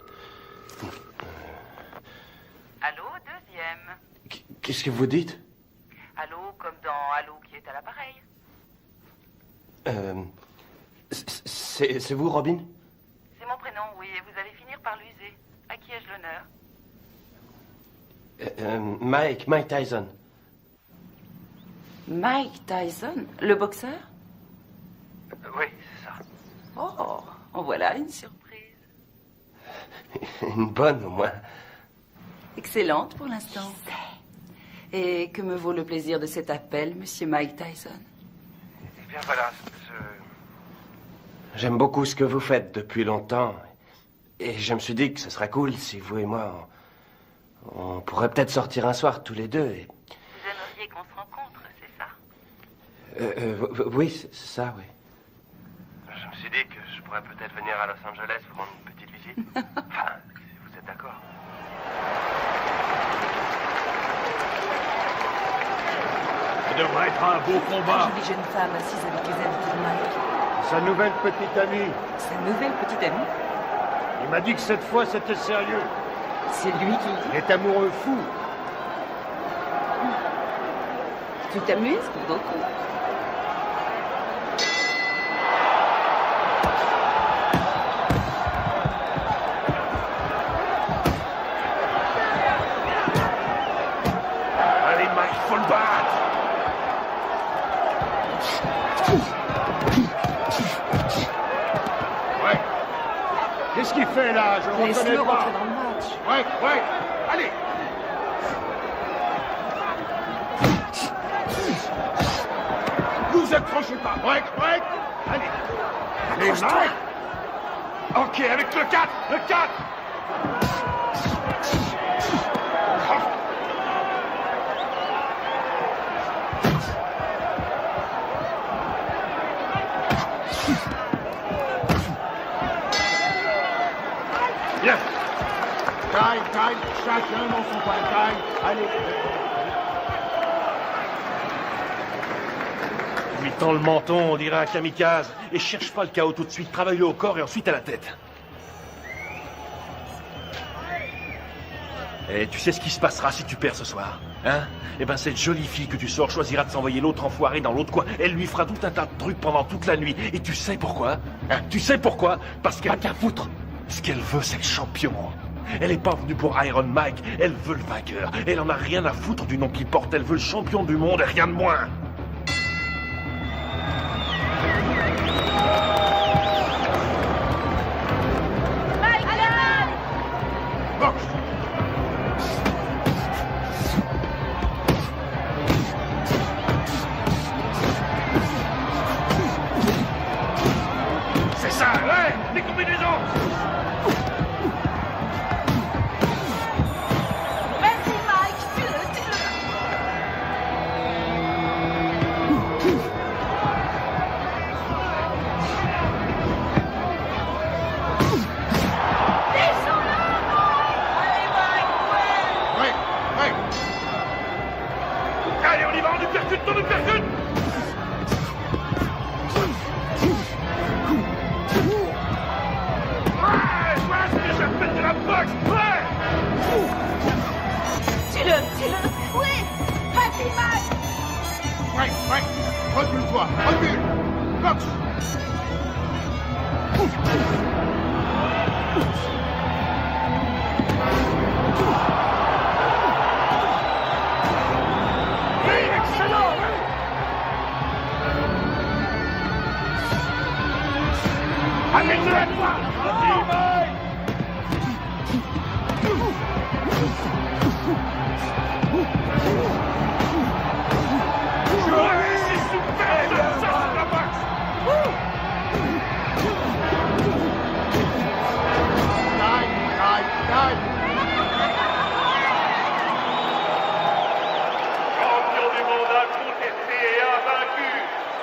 Allô, deuxième. Qu'est-ce que vous dites? Allô, comme dans Allô qui est à l'appareil. C'est vous, Robin? C'est mon prénom, oui, et vous allez finir par l'user. À qui ai-je l'honneur? Mike Tyson. Mike Tyson, le boxeur? Oui, c'est ça. Oh, en voilà une surprise. Une bonne, au moins. Excellente pour l'instant. Et que me vaut le plaisir de cet appel, monsieur Mike Tyson? Eh bien, voilà, J'aime beaucoup ce que vous faites depuis longtemps. Et je me suis dit que ce serait cool si vous et moi, on pourrait peut-être sortir un soir tous les deux. Et... Vous aimeriez qu'on se rencontre, c'est ça? Oui, c'est ça, oui. Je me suis dit que je pourrais peut-être venir à Los Angeles vous rendre une petite visite. Enfin, si vous êtes d'accord. Ça devrait être un beau combat. Une jeune femme assise avec les habitudes de Mike. Sa nouvelle petite amie. Sa nouvelle petite amie? Il m'a dit que cette fois c'était sérieux. C'est lui qui le dit? Il est amoureux fou. Tu t'amuses beaucoup. Allez, Mike, faut le battre. Ouais. Qu'est-ce qu'il fait là? Je le reconnais Laisse-le pas. rentrer dans le match. Ouais. Allez. Vous accrochez pas. Ouais. Allez. Allez, Accroche-toi. Mike. Ok, avec le 4. Le 4. Bien. Taille. Chacun dans son coin. Taille. Allez. Lui tend le menton, on dirait un kamikaze. Et cherche pas le chaos tout de suite. Travaille-le au corps et ensuite à la tête. Et tu sais ce qui se passera si tu perds ce soir, hein? Eh ben cette jolie fille que tu sors choisira de s'envoyer l'autre enfoiré dans l'autre coin. Elle lui fera tout un tas de trucs pendant toute la nuit. Et tu sais pourquoi? Hein? Tu sais pourquoi? Parce qu'elle... Pas qu'à foutre. Ce qu'elle veut, c'est le champion. Elle est pas venue pour Iron Mike. Elle veut le vainqueur. Elle en a rien à foutre du nom qu'il porte. Elle veut le champion du monde et rien de moins. C'est ça, ouais, les combinaisons. Vas-y, Mike, tue-le. Ouais. Allez, on y va, on nous percute. Ouais, c'est que j'appelle de la boxe, ouais. Tue-le. Oui, vas-y, Mike. Ouais. Recule-toi, recule. Boxe. Excellent! Amène-le à toi! C'est super! Ça, la boxe! Champion du monde incontesté et invaincu,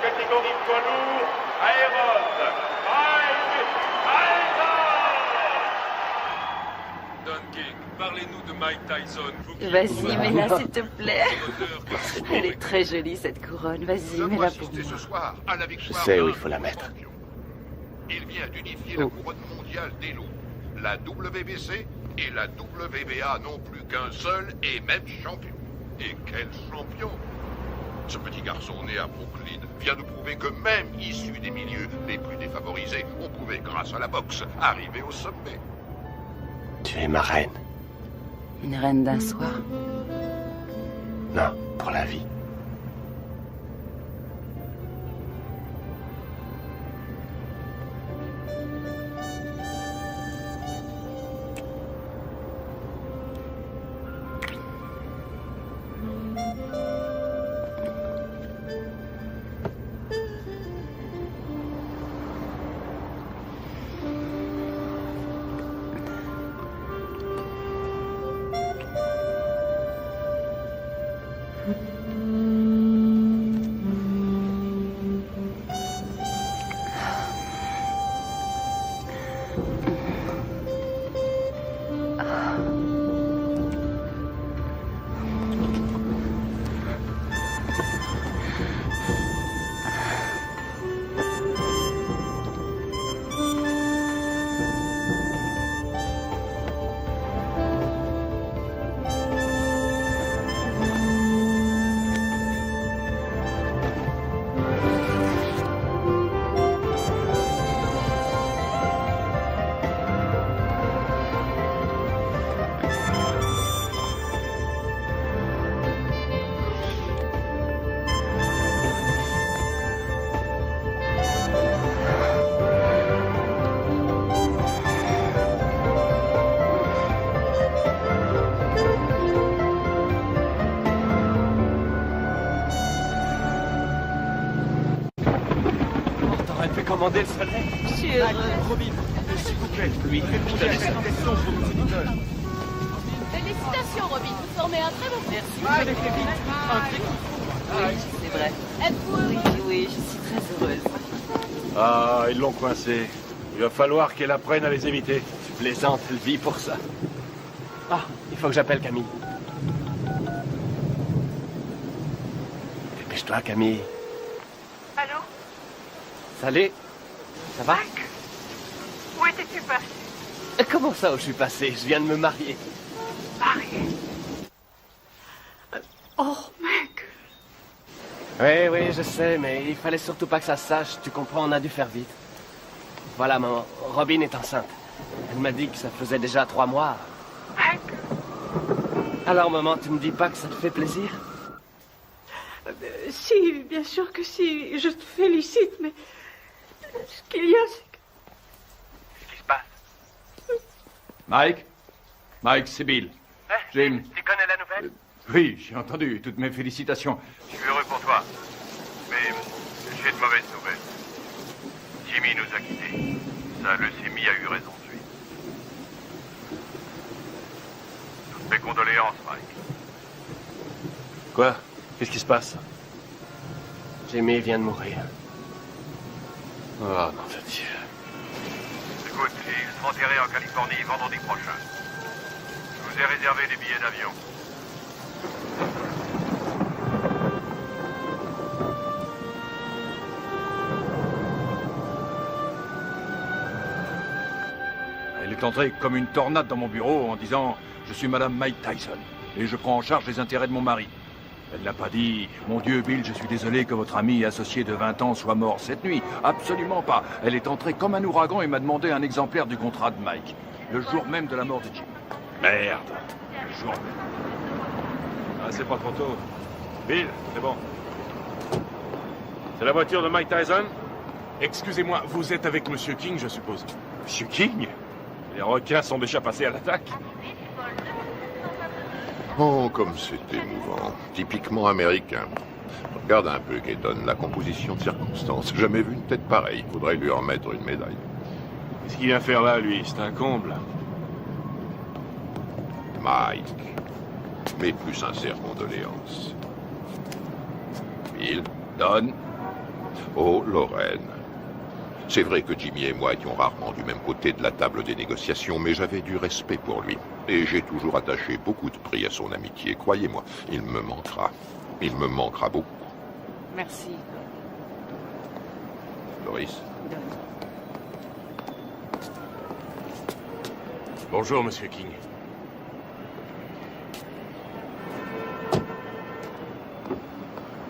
catégorie poids lourd, Aéron, Mike Tyson! Don King, parlez-nous de Mike Tyson. Vas-y, mets-la, s'il te plaît. Elle est très jolie, cette couronne. Vas-y, mets-la pour moi. ce soir à la victoire. Je sais où il faut la mettre. Il vient d'unifier la couronne mondiale des loups. La WBC et la WBA n'ont plus qu'un seul et même champion. Et quel champion! Ce petit garçon né à Brooklyn vient de prouver que même issu des milieux les plus défavorisés, on pouvait, grâce à la boxe, arriver au sommet. Tu es ma reine. Une reine d'un soir. Non, pour la vie. Commander le soleil. Je suis heureuse. Robin, s'il vous plaît, lui, fais la destination pour nos auditeurs. Félicitations, Robin. Vous formez un très bon groupe. Merci. Vous avez fait vite. Oui, c'est vrai. Êtes-vous heureux? Oui, je suis très heureuse. Ah, ils l'ont coincé. Il va falloir qu'elle apprenne à les éviter. Tu plaisantes, elle vit pour ça. Ah, il faut que j'appelle Camille. Dépêche-toi, Camille. Allô? Salut. Ça va? Mike? Où étais-tu passé? Comment ça, où je suis passé? Je viens de me marier. Marié? Oh, mec! Oui, je sais, mais il fallait surtout pas que ça se sache. Tu comprends, on a dû faire vite. Voilà, maman. Robin est enceinte. Elle m'a dit que ça faisait déjà 3 mois. Mec? Alors, maman, tu me dis pas que ça te fait plaisir? Si, bien sûr que si. Je te félicite, mais... Ce qu'il y a, c'est que... Qu'est-ce qui se passe? Mike, c'est Bill. Jim. Tu connais la nouvelle? Oui, j'ai entendu. Toutes mes félicitations. Je suis heureux pour toi. Mais j'ai de mauvaises nouvelles. Jimmy nous a quittés. Sa leucémie a eu raison de lui. Toutes mes condoléances, Mike. Quoi? Qu'est-ce qui se passe? Jimmy vient de mourir. Oh, non de Dieu. Écoute, il sera enterré en Californie vendredi prochain. Je vous ai réservé des billets d'avion. Elle est entrée comme une tornade dans mon bureau en disant « Je suis Madame Mike Tyson et je prends en charge les intérêts de mon mari. » Elle n'a pas dit « Mon Dieu, Bill, je suis désolé que votre ami et associé de 20 ans soit mort cette nuit. » Absolument pas. Elle est entrée comme un ouragan et m'a demandé un exemplaire du contrat de Mike. Le jour même de la mort de Jim. Merde. Le jour même. Ah, c'est pas trop tôt. Bill, c'est bon. C'est la voiture de Mike Tyson? Excusez-moi, vous êtes avec Monsieur King, je suppose. Monsieur King? Les requins sont déjà passés à l'attaque. Oh, comme c'est émouvant. Typiquement américain. Regarde un peu, Keaton, la composition de circonstances. Jamais vu une tête pareille. Faudrait lui en mettre une médaille. Qu'est-ce qu'il vient faire là, lui? C'est un comble. Mike. Mes plus sincères condoléances. Bill. Don. Oh, Lorraine. C'est vrai que Jimmy et moi étions rarement du même côté de la table des négociations, mais j'avais du respect pour lui. Et j'ai toujours attaché beaucoup de prix à son amitié. Croyez-moi, il me manquera. Il me manquera beaucoup. Merci. Doris. Bonjour, Monsieur King.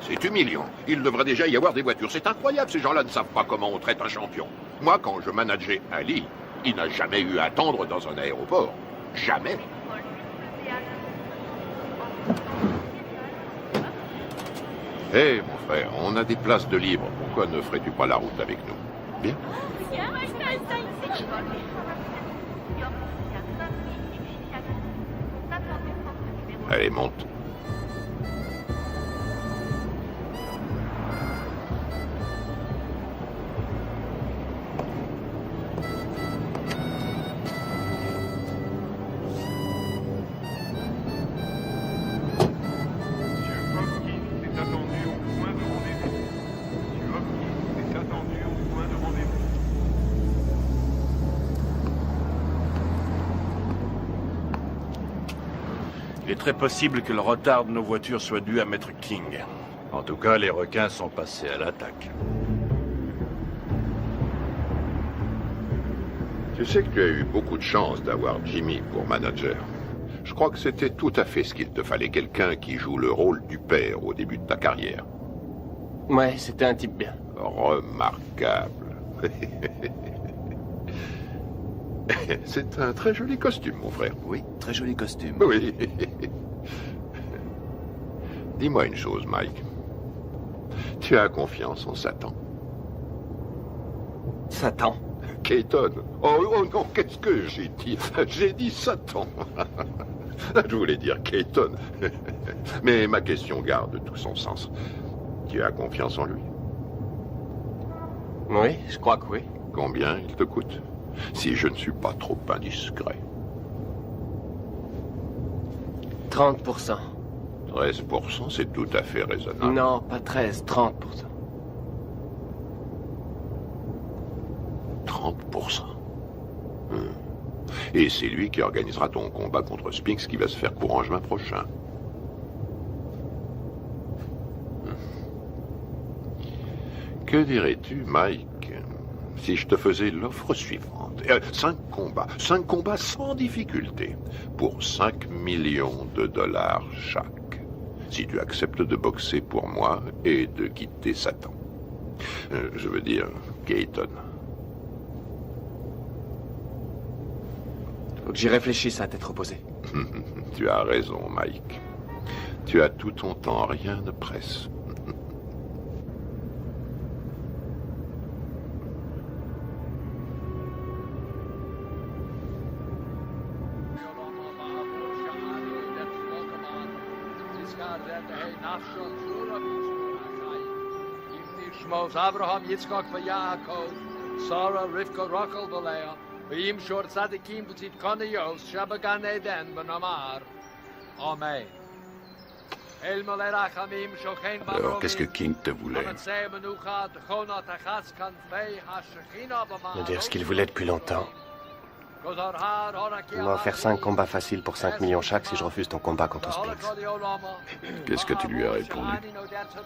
C'est humiliant. Il devrait déjà y avoir des voitures. C'est incroyable, ces gens-là ne savent pas comment on traite un champion. Moi, quand je manageais Ali, il n'a jamais eu à attendre dans un aéroport. Jamais. Hé, mon frère, on a des places de libre. Pourquoi ne ferais-tu pas la route avec nous? Bien. Allez, monte. Il est très possible que le retard de nos voitures soit dû à Maître King. En tout cas, les requins sont passés à l'attaque. Tu sais que tu as eu beaucoup de chance d'avoir Jimmy pour manager. Je crois que c'était tout à fait ce qu'il te fallait, quelqu'un qui joue le rôle du père au début de ta carrière. Ouais, c'était un type bien. Remarquable. C'est un très joli costume, mon frère. Oui, très joli costume. Oui. Dis-moi une chose, Mike. Tu as confiance en Satan? Satan? Keaton. Oh non, qu'est-ce que j'ai dit? J'ai dit Satan. Je voulais dire Keaton. Mais ma question garde tout son sens. Tu as confiance en lui? Oui, je crois que oui. Combien il te coûte? Si je ne suis pas trop indiscret. 30%. 13%, c'est tout à fait raisonnable. Non, pas 13, 30%. 30%. Et c'est lui qui organisera ton combat contre Spinks qui va se faire courant juin prochain. Que dirais-tu, Mike, si je te faisais l'offre suivante? 5 combats sans difficulté, pour 5 millions de dollars chaque. Si tu acceptes de boxer pour moi et de quitter Satan. Je veux dire, Keaton. Faut que j'y réfléchisse à tête reposée. Tu as raison, Mike. Tu as tout ton temps, rien ne presse. Abraham, Yitzchak, Yaakov, Sarah, Rivka, Rachel, Leah, V'yim shor tzadikim b'tzit kaniyos, shabagan eden b'namar. Amen. Alors, qu'est-ce que King te voulait? Me dire ce qu'il voulait depuis longtemps. Il m'a offert 5 combats faciles pour 5 millions chaque si je refuse ton combat contre Spinks. Qu'est-ce que tu lui as répondu?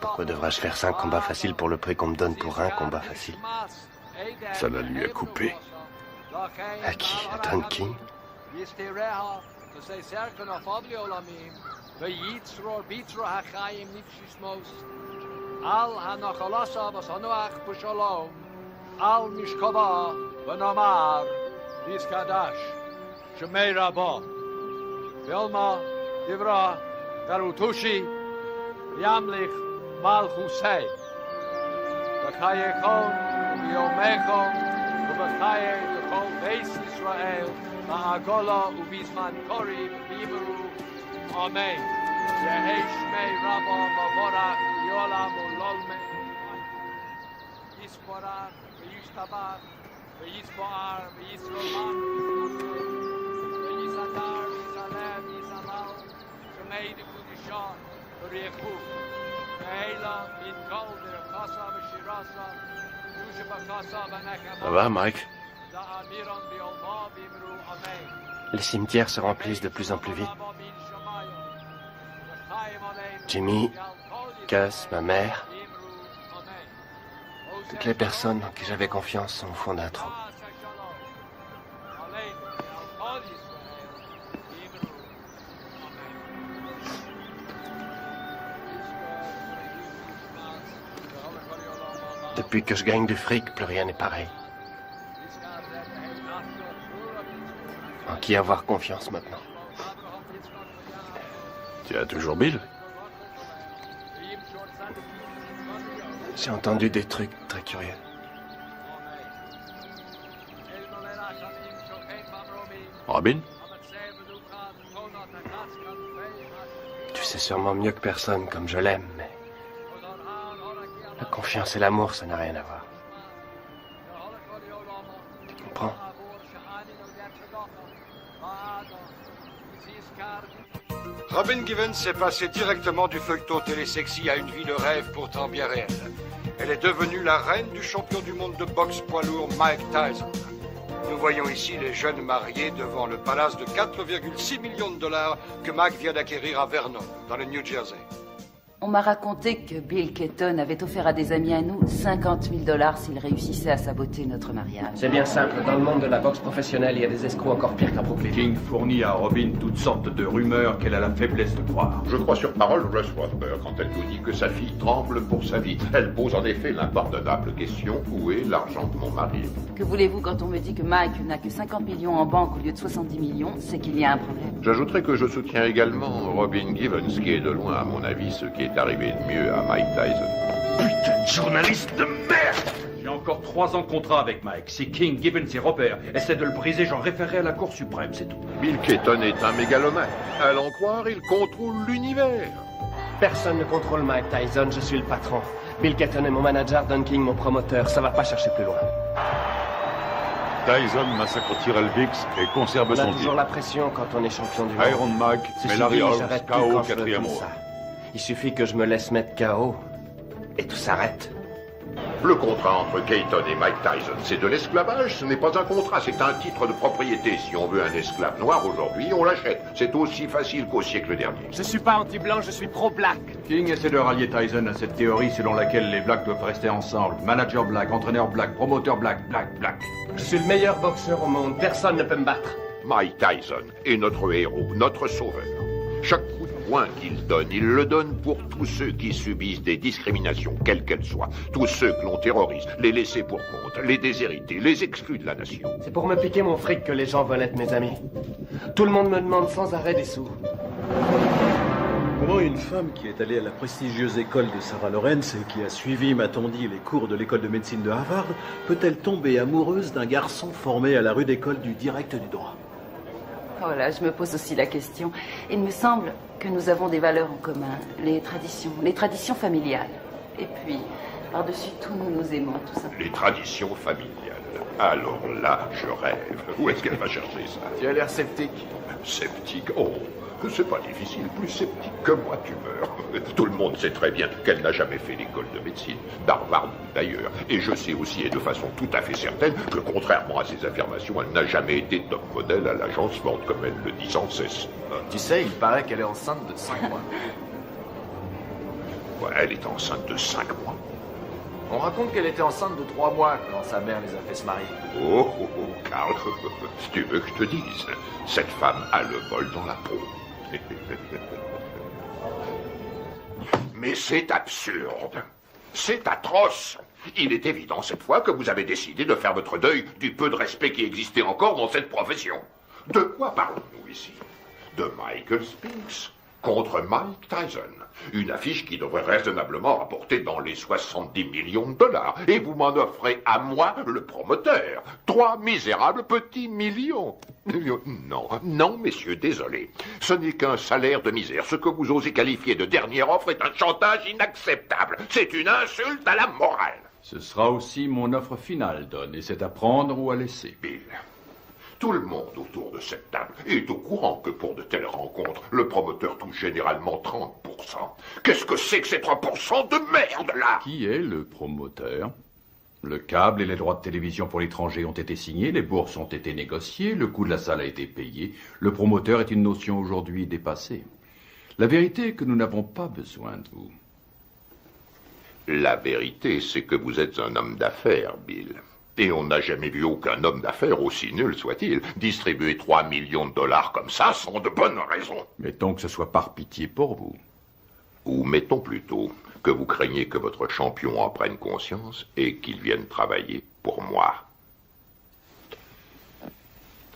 Pourquoi devrais-je faire 5 combats faciles pour le prix qu'on me donne pour un combat facile? Ça la lui a coupé. À qui? À Don King? Say Serkan of Obliolamim, the Yitzror Bitra Hachayim Nipshishmos, Al Hanachalasa Basanuach Pushalom, Al Mishkaba, Vanamar, Diskadash, Shemei Rabba, Vilma, Divra, Garutushi, Yamlich, Malchusei, Bakayekon, Biomechon, Ubachaye, the whole base Israel. Ma'agola ubizman kori b'bimeru. Amen. Yehi shmei Rabba Mavorach Yolam Ulolme. Yisporach v'yishtabach v'yisboar v'yisrolach v'yisadar v'yisalem v'yisalal shmei d'kudishah v'richu v'heila min kol v'rekasa v'shirasa v'yusha b'kasa v'nekama. Ça va, Mike? Les cimetières se remplissent de plus en plus vite. Jimmy, Gus, ma mère, toutes les personnes en qui j'avais confiance sont au fond d'un trou. Depuis que je gagne du fric, plus rien n'est pareil. En qui avoir confiance maintenant? Tu as toujours Bill? J'ai entendu des trucs très curieux. Robin? Tu sais sûrement mieux que personne comme je l'aime, mais la confiance et l'amour, ça n'a rien à voir. Tu comprends? Robin Givens s'est passée directement du feuilleton télésexy à une vie de rêve pourtant bien réelle. Elle est devenue la reine du champion du monde de boxe poids lourd Mike Tyson. Nous voyons ici les jeunes mariés devant le palace de 4,6 millions de dollars que Mike vient d'acquérir à Vernon, dans le New Jersey. On m'a raconté que Bill Keaton avait offert à des amis à nous 50 000 $ s'ils réussissaient à saboter notre mariage. C'est bien simple, dans le monde de la boxe professionnelle, il y a des escrocs encore pires qu'à Brooklyn. King fournit à Robin toutes sortes de rumeurs qu'elle a la faiblesse de croire. Je crois sur parole Russ Rothberg quand elle nous dit que sa fille tremble pour sa vie. Elle pose en effet l'impardonnable question: où est l'argent de mon mari? Que voulez-vous quand on me dit que Mike n'a que 50 millions en banque au lieu de 70 millions? C'est qu'il y a un problème. J'ajouterai que je soutiens également Robin Givens, qui est de loin, à mon avis, ce qui est arrivé de mieux à Mike Tyson. Putain de journaliste de merde! J'ai encore 3 ans de contrat avec Mike. Si King, Gibbons et Robert essaient de le briser, j'en référerai à la Cour suprême, c'est tout. Bill Keaton est un mégalomane. À l'en croire, il contrôle l'univers. Personne ne contrôle Mike Tyson, je suis le patron. Bill Keaton est mon manager, Don King mon promoteur. Ça va pas chercher plus loin. Tyson massacre Tyrell Biggs et conserve on a son toujours titre. la pression quand on est champion du monde. Iron Mike, Ceci mais Larry dit, Holmes, j'arrête plus KO quand je veux 4e comme round. ça. Il suffit que je me laisse mettre KO et tout s'arrête. Le contrat entre Keaton et Mike Tyson, c'est de l'esclavage, ce n'est pas un contrat, c'est un titre de propriété. Si on veut un esclave noir aujourd'hui, on l'achète. C'est aussi facile qu'au siècle dernier. Je suis pas anti-blanc, je suis pro-black. King essaie de rallier Tyson à cette théorie selon laquelle les blacks doivent rester ensemble. Manager black, entraîneur black, promoteur black, black. Je suis le meilleur boxeur au monde, personne ne peut me battre. Mike Tyson est notre héros, notre sauveur. Chaque coup de poing qu'il donne, il le donne pour tous ceux qui subissent des discriminations, quelles qu'elles soient. Tous ceux que l'on terrorise, les laissés pour compte, les déshérités, les exclus de la nation. C'est pour me piquer mon fric que les gens veulent être mes amis. Tout le monde me demande sans arrêt des sous. Comment une femme qui est allée à la prestigieuse école de Sarah Lawrence et qui a suivi, m'a-t-on dit, les cours de l'école de médecine de Harvard, peut-elle tomber amoureuse d'un garçon formé à la rude école du direct du droit? Voilà, je me pose aussi la question. Il me semble que nous avons des valeurs en commun, les traditions familiales. Et puis, par-dessus tout, nous nous aimons, tout simplement. Les traditions familiales. Alors là, je rêve. Où est-ce qu'elle va chercher ça? Tu as l'air sceptique. Sceptique? Oh, c'est pas difficile. Plus sceptique que moi, tu meurs. Tout le monde sait très bien qu'elle n'a jamais fait l'école de médecine, d'Harvard d'ailleurs. Et je sais aussi, et de façon tout à fait certaine, que contrairement à ses affirmations, elle n'a jamais été top modèle à l'agence Ford, comme elle le dit sans cesse. Tu sais, il paraît qu'elle est enceinte de 5 mois. Ouais, elle est enceinte de 5 mois. On raconte qu'elle était enceinte de 3 mois quand sa mère les a fait se marier. Oh, oh, oh, Karl, si tu veux que je te dise, cette femme a le bol dans la peau. Mais c'est absurde. C'est atroce. Il est évident cette fois que vous avez décidé de faire votre deuil du peu de respect qui existait encore dans cette profession. De quoi parlons-nous ici? De Michael Spinks contre Mike Tyson. Une affiche qui devrait raisonnablement rapporter dans les 70 millions de dollars. Et vous m'en offrez à moi, le promoteur, 3 misérables petits millions. Non, non, messieurs, désolé. Ce n'est qu'un salaire de misère. Ce que vous osez qualifier de dernière offre est un chantage inacceptable. C'est une insulte à la morale. Ce sera aussi mon offre finale, Don, et c'est à prendre ou à laisser. Bill, tout le monde autour de cette table est au courant que pour de telles rencontres, le promoteur touche généralement 30%. Qu'est-ce que c'est que ces 3% de merde, là? Qui est le promoteur? Le câble et les droits de télévision pour l'étranger ont été signés, les bourses ont été négociées, le coût de la salle a été payé. Le promoteur est une notion aujourd'hui dépassée. La vérité est que nous n'avons pas besoin de vous. La vérité, c'est que vous êtes un homme d'affaires, Bill. Et on n'a jamais vu aucun homme d'affaires, aussi nul soit-il, distribuer 3 millions de dollars comme ça sans de bonnes raisons. Mettons que ce soit par pitié pour vous. Ou mettons plutôt que vous craignez que votre champion en prenne conscience et qu'il vienne travailler pour moi.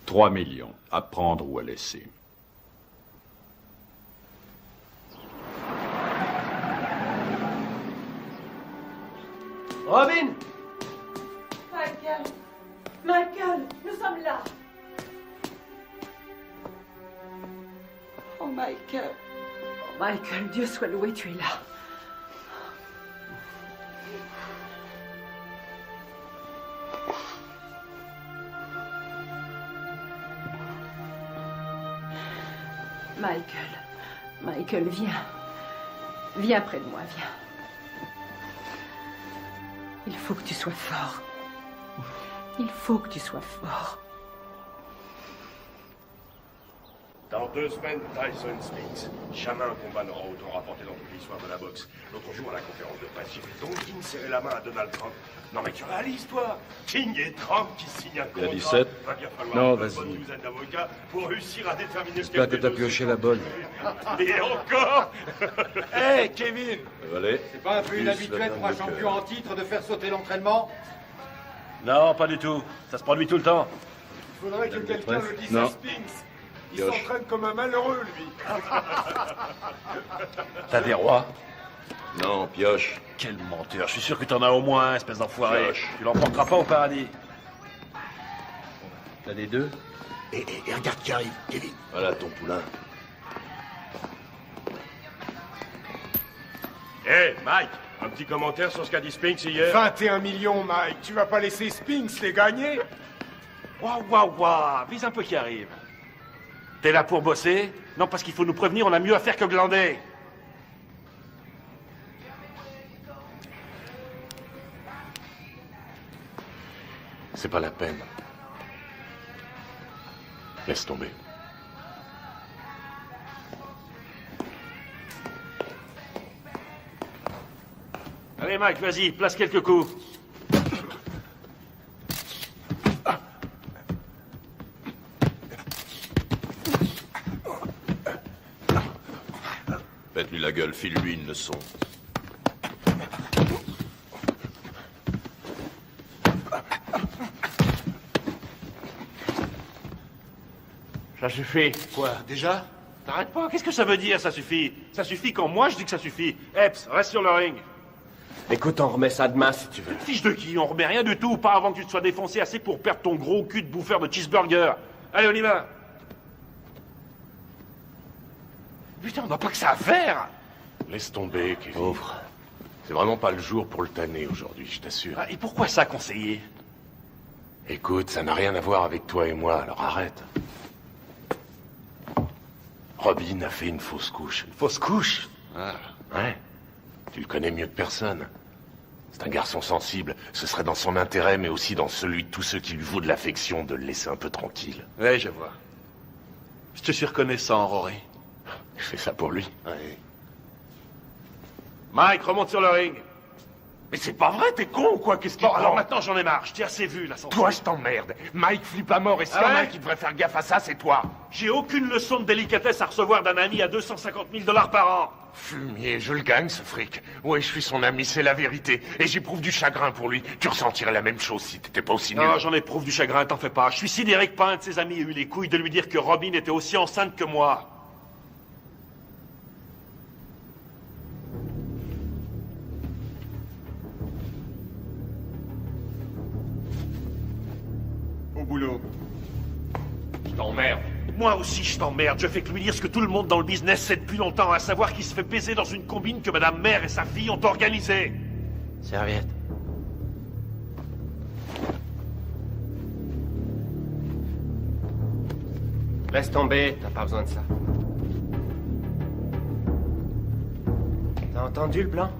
3 millions, à prendre ou à laisser. Robin! Michael! Michael, nous sommes là! Oh, Michael. Oh, Michael, Dieu soit loué, tu es là. Michael, viens. Viens près de moi, viens. Il faut que tu sois fort. Il faut que tu sois fort. Dans 2 semaines, Tyson Spinks. Jamais un combat n'aura autant rapporté dans toute l'histoire de la boxe. L'autre jour, à la conférence de presse, j'ai vu Don King serrer la main à Donald Trump. Non mais tu réalises, toi? King et Trump qui signent un contrat. Il y a 17. Va bien falloir Non, une vas-y. bonne douzaine d'avocats pour réussir à déterminer J'espère que t'as pioché la bonne. Et encore. Hé, Kevin! Allez. C'est pas un peu inhabituel pour un champion en titre de faire sauter l'entraînement? Non, pas du tout. Ça se produit tout le temps. Il faudrait que quelqu'un le dise Non. à Spinks. Il Pioche. s'entraîne comme un malheureux, lui. T'as des rois? Non, pioche. Quel menteur. Je suis sûr que t'en as au moins un, espèce d'enfoiré. Pioche. Tu l'emporteras pas au paradis. T'as des 2? Et regarde qui arrive, Kevin. Voilà ton poulain. Hé, Mike, un petit commentaire sur ce qu'a dit Spinks hier? 21 millions, Mike. Tu vas pas laisser Spinks les gagner? Waouh, vise un peu qui arrive. T'es là pour bosser? Non, parce qu'il faut nous prévenir, on a mieux à faire que glander. C'est pas la peine. Laisse tomber. Allez, Mike, vas-y, place quelques coups. Pète-lui la gueule, file-lui une leçon. Ça suffit. Quoi, déjà? T'arrêtes pas, qu'est-ce que ça veut dire, ça suffit? Ça suffit quand moi je dis que ça suffit. Epps, reste sur le ring. Écoute, on remet ça demain si tu veux. Fiche de qui? On remet rien du tout, pas avant que tu te sois défoncé assez pour perdre ton gros cul de bouffeur de cheeseburger. Allez, on y va. Putain, on n'a pas que ça à faire. Laisse tomber, Kevin. Pauvre. C'est vraiment pas le jour pour le tanner aujourd'hui, je t'assure. Ah, et pourquoi ça, conseiller? Écoute, ça n'a rien à voir avec toi et moi, alors arrête. Robin a fait une fausse couche. Une fausse couche? Ah, ouais. Tu le connais mieux que personne. C'est un garçon sensible. Ce serait dans son intérêt, mais aussi dans celui de tous ceux qui lui vaut de l'affection, de le laisser un peu tranquille. Ouais, je vois. Je te suis reconnaissant, Rory. Je fais ça pour lui. Ouais. Mike, remonte sur le ring. Mais c'est pas vrai, t'es con ou quoi? Qu'est-ce qu'il Bon, prend? alors maintenant j'en ai marre, je t'ai assez vu, là, sans Toi, je t'emmerde. Mike flippe à mort et s'il y en a un qui devrait faire gaffe à ça, c'est toi. J'ai aucune leçon de délicatesse à recevoir d'un ami à 250 000 $ par an. Fumier, je le gagne, ce fric. Ouais, je suis son ami, c'est la vérité. Et j'éprouve du chagrin pour lui. Tu ressentirais la même chose si t'étais pas aussi nul. Non, j'en éprouve du chagrin, t'en fais pas. Je suis sidéré que pas un de ses amis ait eu les couilles de lui dire que Robin était aussi enceinte que moi. Au boulot. Je t'emmerde. Moi aussi, je t'emmerde. Je fais que lui dire ce que tout le monde dans le business sait depuis longtemps, à savoir qu'il se fait baiser dans une combine que Madame Mère et sa fille ont organisée. Serviette. Laisse tomber, t'as pas besoin de ça. T'as entendu le blanc?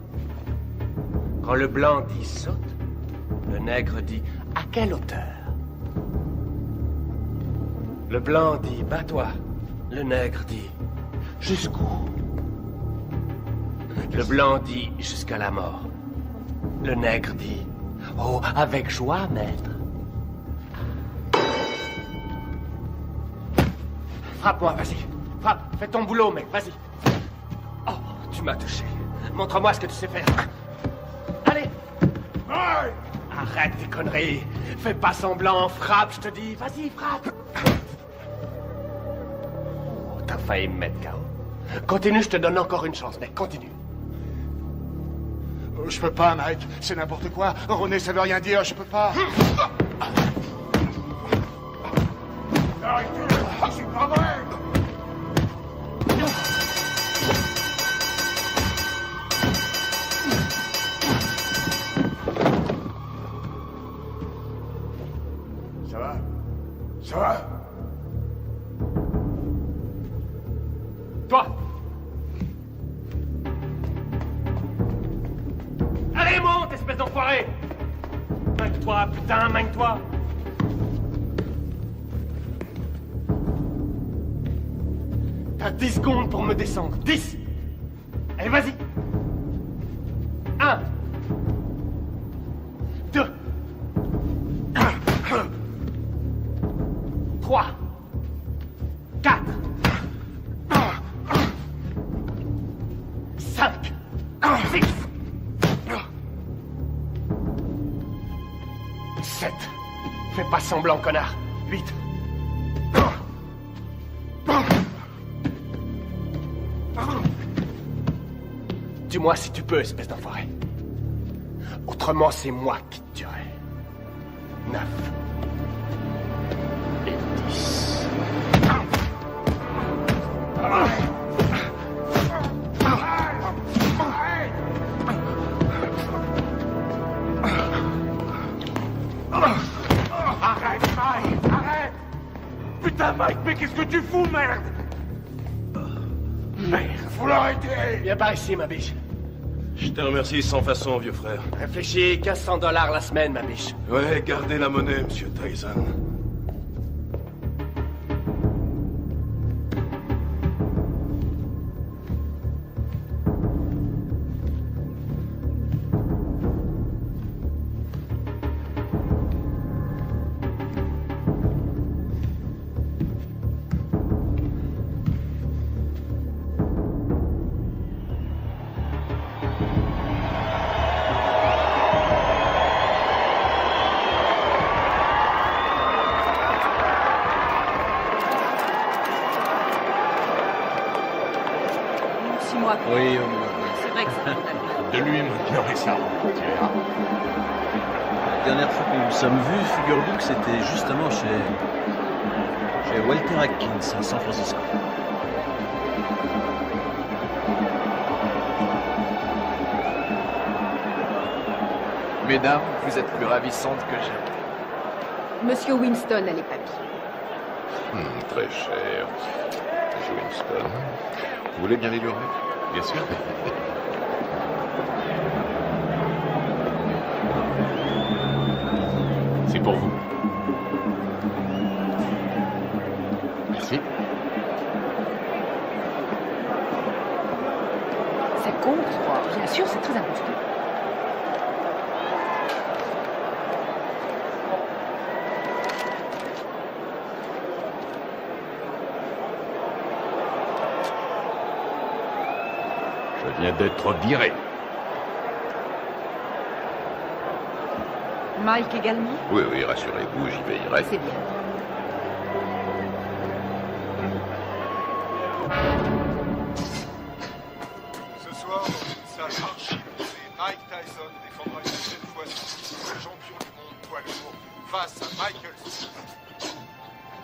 Quand le blanc dit saute, le nègre dit à quelle hauteur? Le blanc dit bats-toi, le nègre dit jusqu'où? Le blanc dit jusqu'à la mort. Le nègre dit oh, avec joie, maître. Frappe-moi, vas-y. Frappe, fais ton boulot, mec, vas-y. Oh, tu m'as touché. Montre-moi ce que tu sais faire. Allez. Arrête tes conneries. Fais pas semblant, frappe, je te dis. Vas-y, frappe. Oh, t'as failli me mettre KO. Continue, je te donne encore une chance, mec, continue. Je peux pas, Mike. C'est n'importe quoi. René, ça veut rien dire. Je peux pas. Arrêtez. C'est pas vrai. Ça va? Ça va? Toi! Allez, monte, espèce d'enfoiré! Magne-toi, putain, magne-toi! T'as 10 secondes pour me descendre. 10! Allez, vas-y! 1 2 3 4 5 6 7 Fais pas semblant, connard. 8 Dis-moi si tu peux, espèce d'enfoiré. Autrement, c'est moi qui te tuerai. 9 et 10. Arrête, Mike, arrête! Putain, Mike, mais qu'est-ce que tu fous, merde? Merde, faut l'arrêter! Viens par ici, ma biche. Je te remercie sans façon, vieux frère. Réfléchis, 1500 $ la semaine, ma biche. Ouais, gardez la monnaie, monsieur Tyson. Oui, C'est vrai que c'est condamné. De lui maintenant et ça. Tu verras. la dernière fois que nous nous sommes vus, figure-vous que c'était justement chez Walter Atkins à San Francisco. Mesdames, vous êtes plus ravissantes que jamais. Monsieur Winston a les papiers. Très cher. Monsieur Winston. Vous voulez bien les lui remettre? Bien sûr. C'est pour vous. Merci. Ça compte? Bien sûr, c'est très important. Je viens d'être viré. Mike également? Oui, oui, rassurez-vous, j'y veillerai. C'est bien. Ce soir, dans une salle archi-bondée, Mike Tyson défendra une deuxième fois son titre de champion du monde poids lourd face à Michael Spinks.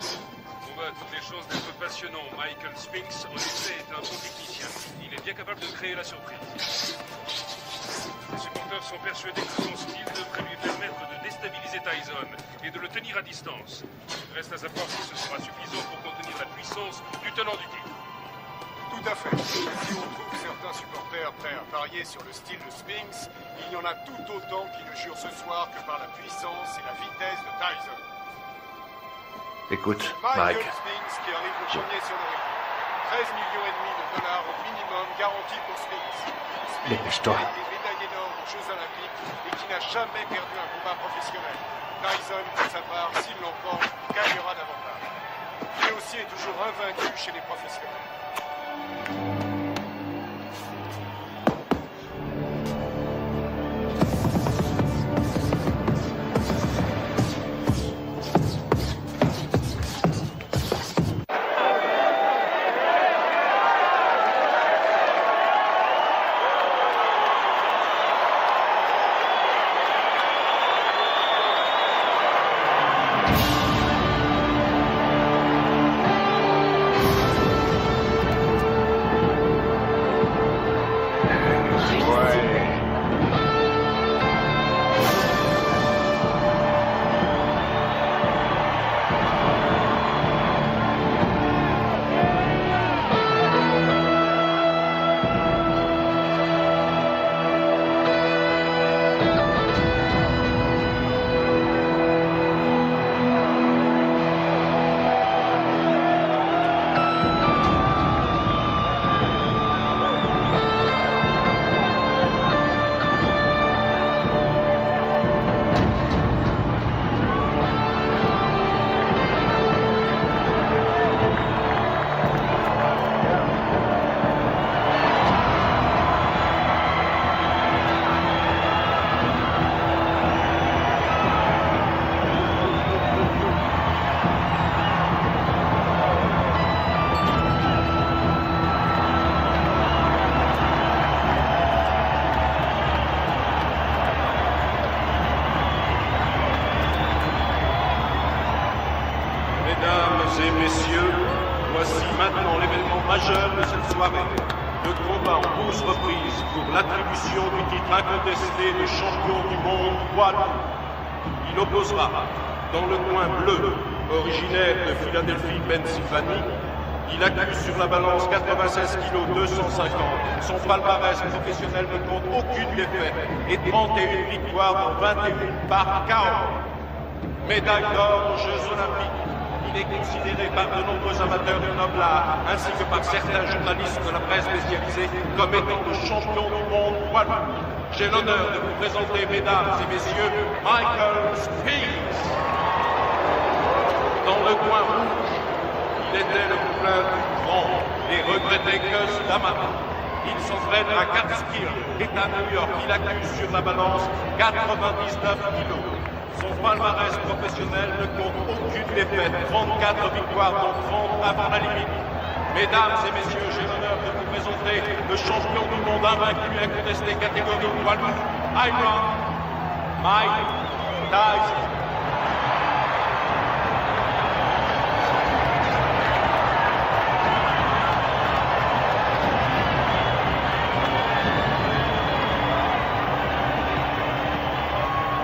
On voit à toutes les chances d'être passionnant. Michael Spinks, en effet, est un bon technicien. Il est bien capable de créer la surprise. Les supporters sont persuadés que son style devrait lui permettre de déstabiliser Tyson et de le tenir à distance. Reste à savoir si ce sera suffisant pour contenir la puissance du tenant du titre. Tout à fait. Si on trouve certains supporters prêts à parier sur le style de Spinks, il y en a tout autant qui ne jurent ce soir que par la puissance et la vitesse de Tyson. Écoute, Michael Mike. Spinks qui arrive le premier sur le ring. 13,5 millions de dollars au minimum garantis pour Spinks. Dépêche-toi. Spinks a été médaillé d'or aux Jeux Olympiques et qui n'a jamais perdu un combat professionnel. Tyson, pour sa part, s'il l'emporte, gagnera davantage. Lui aussi est toujours invaincu chez les professionnels. Mesdames et messieurs, voici maintenant l'événement majeur de cette soirée. Le combat en 12 reprises pour l'attribution du titre incontesté de champion du monde poids lourd. Il opposera, dans le coin bleu, originaire de Philadelphie, Pennsylvanie, il accuse sur la balance 96 kg 250. Son palmarès professionnel ne compte aucune défaite et 31 victoires dans 21 par KO. Médaille d'or aux Jeux Olympiques. Il est considéré par de nombreux amateurs du noble art, ainsi que par certains journalistes de la presse spécialisée, comme étant le champion du monde poids lourd. J'ai l'honneur de vous présenter, mesdames et messieurs, Michael Spinks. Dans le coin rouge, il était le poulain du grand et regretté Cus d'Amato. Il s'entraîne à Catskill, État New York. Il accuse sur la balance 99 kilos. Son palmarès professionnel ne compte aucune défaite, 34 victoires dont 30 avant la limite. Mesdames et messieurs, j'ai l'honneur de vous présenter le champion du monde invaincu incontesté catégorie poids lourd, Iron Mike Tyson.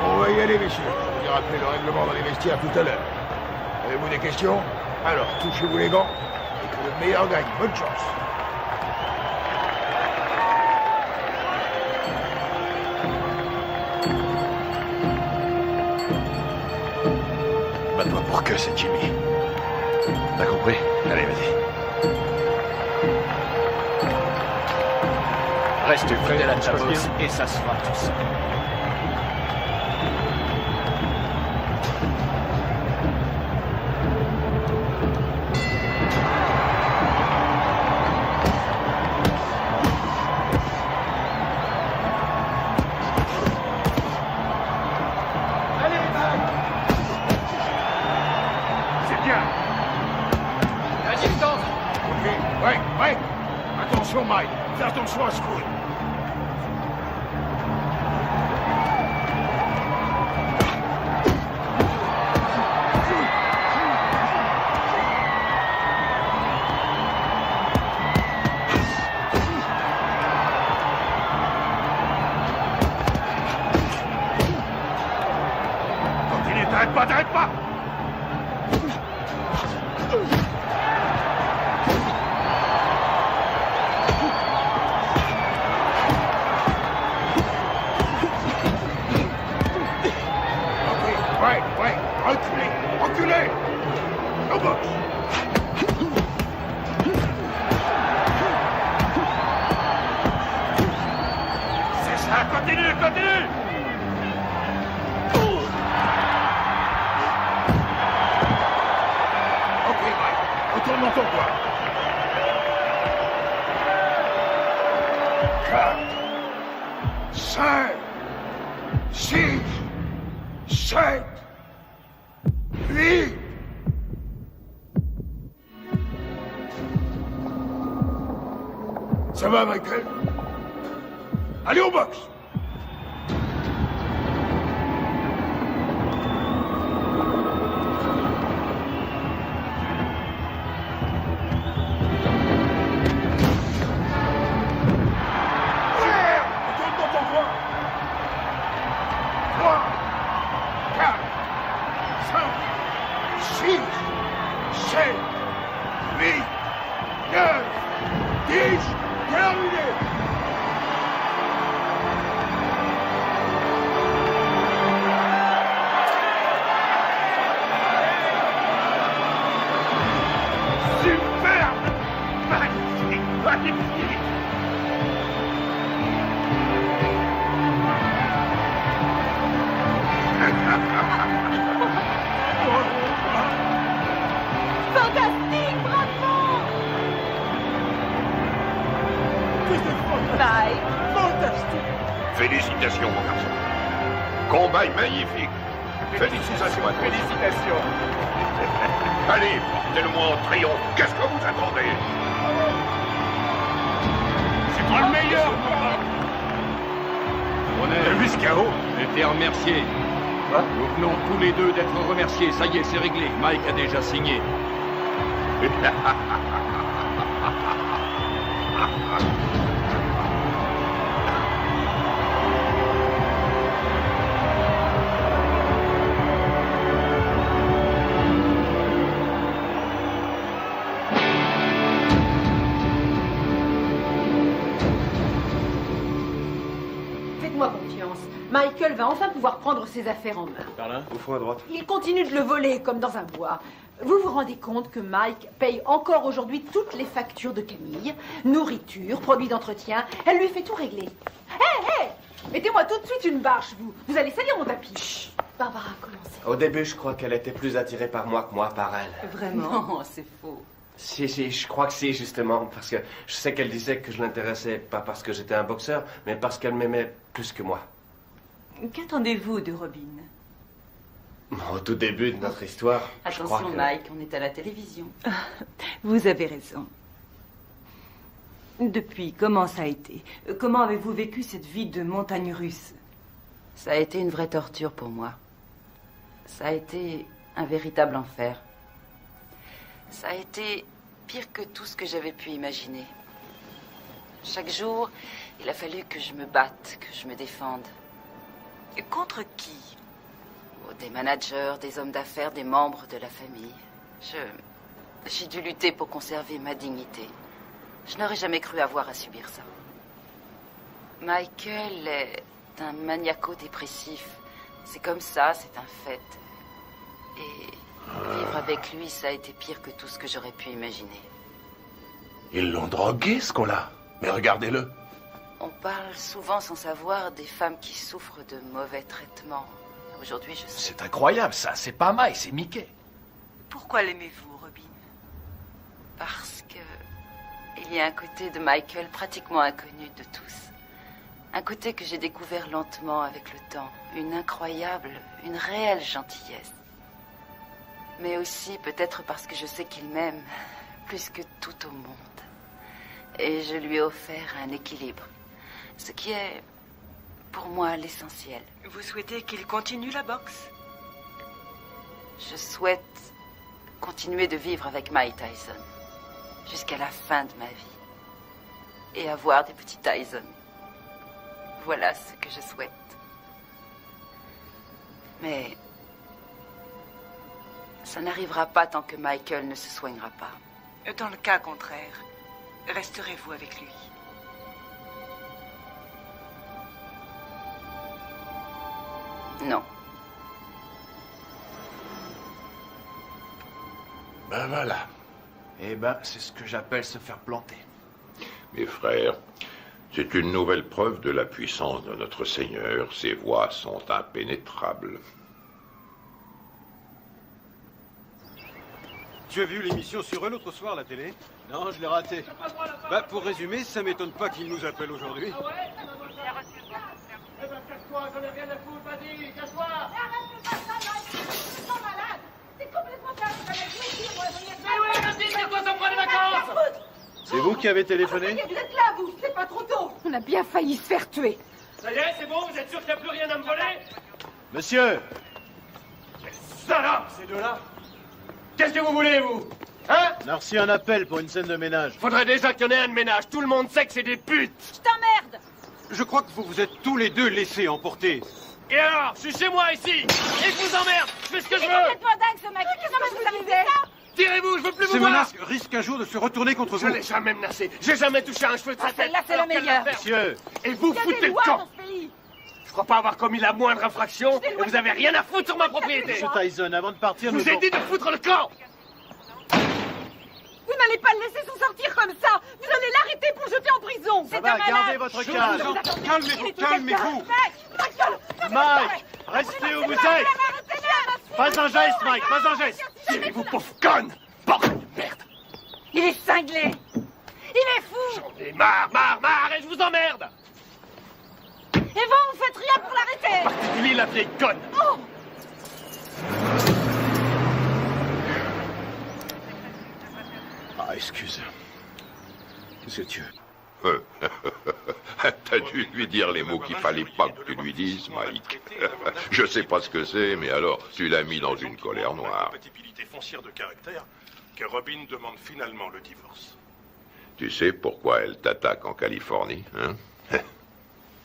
On va y aller, messieurs. Je vous ai rappelé le règlement dans les vestiaires tout à l'heure. Avez-vous des questions? Alors, touchez-vous les gants et que le meilleur gagne. Bonne chance. Bats-toi pour que c'est Jimmy. T'as compris? Allez, vas-y. Reste fidèle à ta boxe et ça se fera tout seul. Attention, Mike. Fais attention à ce coup. Continue, t'arrêtes pas, t'arrêtes pas. Ouais, reculez, reculez. Au box. C'est ça, continue, continue. Ok, Mike, retourne dans ton coin. 4, 5, 6, 7, 8. Ça va, Michael? Allez au box! Retourne dans ton coin! 3, 4, 5, 6, 7, 8, 9, 10, terminé! Superbe! Magnifique! Magnifique! Fantastique, bravo! Mike, fantastique. Félicitations, mon garçon. Combat magnifique. Félicitations à toi. Félicitations. Allez, portez-le-moi en triomphe. Qu'est-ce que vous attendez? C'est toi le meilleur! On est vu ce chaos. Été remercié. Nous venons tous les deux d'être remerciés. Ça y est, c'est réglé. Mike a déjà signé. Faites-moi confiance. Michael va enfin pouvoir prendre ses affaires en main. Par là? Au fond à droite. Il continue de le voler comme dans un bois. Vous vous rendez compte que Mike paye encore aujourd'hui toutes les factures de Camille, nourriture, produits d'entretien. Elle lui fait tout régler. Hé, hé! Mettez-moi tout de suite une bâche, vous. Vous allez salir mon tapis. Chut. Barbara, commencez. Au début, je crois qu'elle était plus attirée par moi que moi par elle. Vraiment? Non, c'est faux. Si, je crois que si, justement, parce que je sais qu'elle disait que je l'intéressais pas parce que j'étais un boxeur, mais parce qu'elle m'aimait plus que moi. Qu'attendez-vous de Robin? Au tout début de notre histoire, je crois Attention, que... Mike, on est à la télévision. Vous avez raison. Depuis, comment ça a été? Comment avez-vous vécu cette vie de montagne russe? Ça a été une vraie torture pour moi. Ça a été un véritable enfer. Ça a été pire que tout ce que j'avais pu imaginer. Chaque jour, il a fallu que je me batte, que je me défende. Et contre qui? Oh, des managers, des hommes d'affaires, des membres de la famille. J'ai dû lutter pour conserver ma dignité. Je n'aurais jamais cru avoir à subir ça. Michael est un maniaco-dépressif. C'est comme ça, c'est un fait. Et vivre avec lui, ça a été pire que tout ce que j'aurais pu imaginer. Ils l'ont drogué, ce con-là. Mais regardez-le. On parle souvent sans savoir des femmes qui souffrent de mauvais traitements. Aujourd'hui, je sais. C'est incroyable, ça. C'est pas Mike, c'est Mickey. Pourquoi l'aimez-vous, Robin? Parce que il y a un côté de Michael pratiquement inconnu de tous. Un côté que j'ai découvert lentement avec le temps. Une incroyable, une réelle gentillesse. Mais aussi peut-être parce que je sais qu'il m'aime plus que tout au monde. Et je lui ai offert un équilibre. Ce qui est, pour moi, l'essentiel. Vous souhaitez qu'il continue la boxe? Je souhaite continuer de vivre avec Mike Tyson jusqu'à la fin de ma vie. Et avoir des petits Tyson. Voilà ce que je souhaite. Mais ça n'arrivera pas tant que Michael ne se soignera pas. Dans le cas contraire, resterez-vous avec lui? Non. Ben voilà. Eh ben, c'est ce que j'appelle se faire planter. Mes frères, c'est une nouvelle preuve de la puissance de notre Seigneur. Ses voies sont impénétrables. Tu as vu l'émission sur eux l'autre soir à la télé? Non, je l'ai raté. Bah, pour résumer, ça m'étonne pas qu'ils nous appellent aujourd'hui. Eh ben, casse-toi, j'en ai rien à foutre, vas-y, casse-toi! C'est complètement vas-y, c'est quoi, ça prend des vacances? C'est vous qui avez téléphoné? Vous êtes là, vous, c'est pas trop tôt. On a bien failli se faire tuer. Ça y est, c'est bon, vous êtes sûr qu'il n'y a plus rien à me voler? Monsieur! Salope, ces deux-là! Qu'est-ce que vous voulez, vous? Hein? On a reçu un appel pour une scène de ménage. Faudrait déjà qu'il y en ait un de ménage. Tout le monde sait que c'est des putes! Je t'emmerde! Je crois que vous vous êtes tous les deux laissés emporter. Et alors? Je suis chez moi, ici! Et je vous emmerde! Je fais ce que je C'est veux! complètement dingue, ce mec. Qu'est-ce que vous arrivez ça? Tirez-vous, je veux plus vous Ces voir! menaces risquent un jour de se retourner contre Je vous. l'ai jamais menacé. J'ai jamais touché un cheveu de sa tête. Celle-là, c'est la Alors qu'elle meilleure. va faire. Monsieur! Et vous Il y a foutez des le lois camp! dans ce pays. Je crois pas avoir commis la moindre infraction et vous avez rien à foutre sur ma propriété! Monsieur Tyson, avant de partir, Je nous vous ai dit de foutre le camp! Vous n'allez pas le laisser s'en sortir comme ça. Vous allez l'arrêter pour le jeter en prison. Ça va, gardez votre calme. Calmez-vous, calmez-vous. Mike, restez où vous êtes. Pas un geste, Mike, pas un geste. Tirez-vous, pauvre conne! Bordel de merde! Il est cinglé. Il est fou. J'en ai marre, et je vous emmerde! Et vous, vous faites rien pour l'arrêter. Particulier la vieille conne! Oh. Ah, excuse. Qu'est-ce que tu veux? T'as dû lui dire les mots qu'il fallait pas que tu lui dises, Mike. Je sais pas ce que c'est, mais alors, tu l'as mis dans une colère noire. Compatibilité foncière de caractère que Robin demande finalement le divorce. Tu sais pourquoi elle t'attaque en Californie, hein?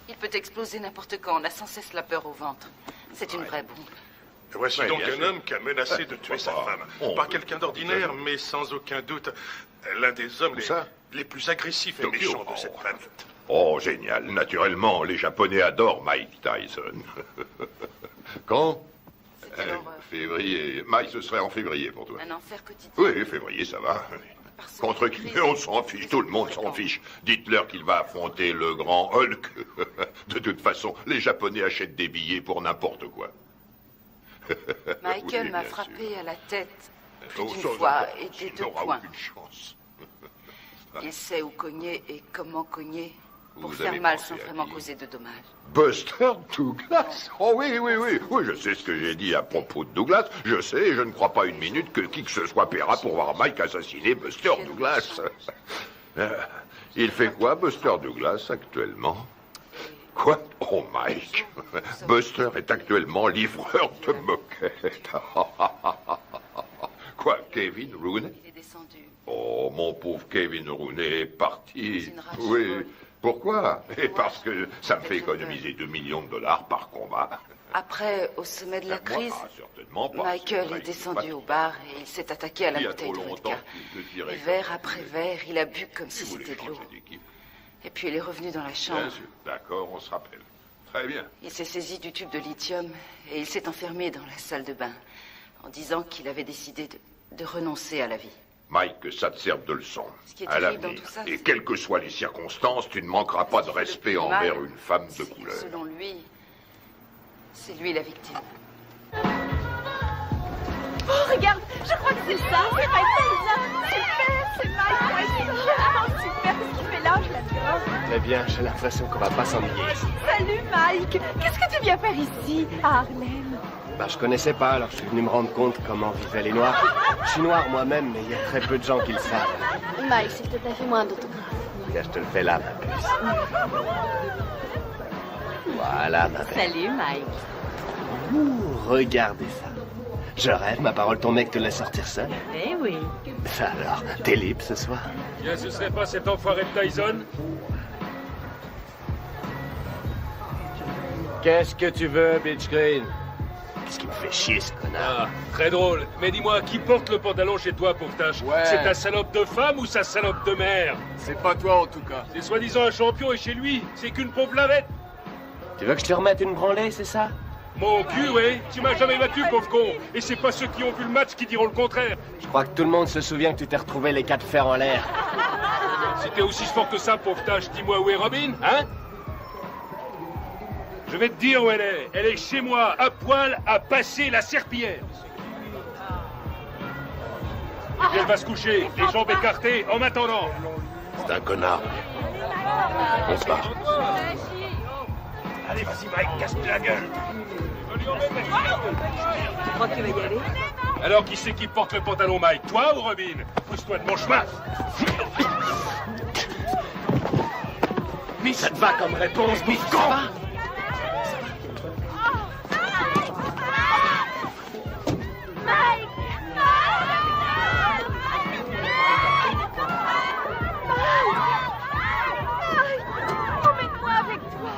Il peut exploser n'importe quand. On a sans cesse la peur au ventre. C'est une vraie bombe. Voici Ouais, donc bien un sûr. homme qui a menacé de tuer sa femme. Pas quelqu'un d'ordinaire, mais sans aucun doute l'un des hommes les plus agressifs et méchants de cette planète. Oh, génial. Naturellement, les Japonais adorent Mike Tyson. Quand? Février. Mike, ce serait en février pour toi. Un enfer quotidien. Oui, février, ça va. Contre qui? Mais on s'en fiche, tout le monde s'en fiche. Dites-leur qu'il va affronter le grand Hulk. De toute façon, les Japonais achètent des billets pour n'importe quoi. Michael Oui, m'a bien frappé sûr. à la tête plus Oh, d'une sans fois importance, et des il deux n'aura points. aucune chance. Il sait où cogner et comment cogner pour Vous faire avez mal pensé sans à vraiment qui? causer de dommages. Buster Douglas? Oh oui, oui, oui. Oui, je sais ce que j'ai dit à propos de Douglas. Je sais, et je ne crois pas une minute que qui que ce soit paiera pour voir Mike assassiner Buster Douglas. Il fait quoi, Buster Douglas, actuellement? Quoi? Oh, Mike. Buster est actuellement livreur de moquettes. Quoi, Kevin Rooney? Il est descendu. Oh, mon pauvre Kevin Rooney est parti. une rage Oui. folle. Pourquoi? Et parce que ça me fait économiser $2 millions par combat. Après, au sommet de la crise, Certainement pas. Michael C'est est vrai, descendu il au bar et il s'est attaqué à la y a bouteille trop de longtemps vodka. qu'il te dirait Et comme verre ça. après verre, il a bu comme si c'était de l'eau. Et puis il est revenu dans la Bien chambre. sûr. D'accord, on se rappelle. Très bien. Il s'est saisi du tube de lithium et il s'est enfermé dans la salle de bain en disant qu'il avait décidé de renoncer à la vie. Mike, que ça te serve de leçon. qui est À terrible l'avenir. dans tout ça, Et c'est- quelles que soient les circonstances, tu ne manqueras pas de respect mal, envers une femme de couleur. Selon lui, c'est lui la victime. Oh, regarde, je crois que c'est ça. C'est Mike Tyson. Super, c'est Mike Tyson. Oh, super, qu'est-ce qu'il fait là? Je l'adore. Très bien, j'ai l'impression qu'on va pas s'ennuyer. Salut, Mike. Qu'est-ce que tu viens faire ici, à Harlem? Bah, je connaissais pas, alors je suis venu me rendre compte comment vivaient les Noirs. Je suis noir moi-même, mais il y a très peu de gens qui le savent. Mike, s'il te plaît, fais-moi un autographe. Tiens, je te le fais là, ma puce. Voilà, ma belle. Salut, Mike. Ouh, regardez ça. Je rêve, ma parole, ton mec te laisse sortir seul. Eh oui. Ça alors, t'es libre ce soir? Tiens, ce serait pas cet enfoiré de Tyson? Qu'est-ce que tu veux, Bitch Green? Qu'est-ce qui me fait chier, ce connard? Ah, très drôle. Mais dis-moi, qui porte le pantalon chez toi, pauvre tâche? Ouais. C'est ta salope de femme ou sa salope de mère? C'est pas toi, en tout cas. C'est soi-disant un champion et chez lui, c'est qu'une pauvre lavette. Tu veux que je te remette une branlée, c'est ça? Mon cul, oui. Tu m'as jamais battu, pauvre con. Et c'est pas ceux qui ont vu le match qui diront le contraire. Je crois que tout le monde se souvient que tu t'es retrouvé les 4 fers en l'air. C'était aussi fort que ça, pauvre tâche. Dis-moi où est Robin, hein? Je vais te dire où elle est. Elle est chez moi, à poil, à passer la serpillière. Et puis elle va se coucher, les jambes écartées, en m'attendant. C'est un connard. On se barre. Allez, vas-y, Mike, casse-toi la gueule. Tu crois que tu vas y aller? Alors, qui c'est qui porte le pantalon, Mike? Toi ou Robin? Pousse-toi de mon chemin. Mais ça te va comme réponse, bouffe con! Emmène-moi avec toi.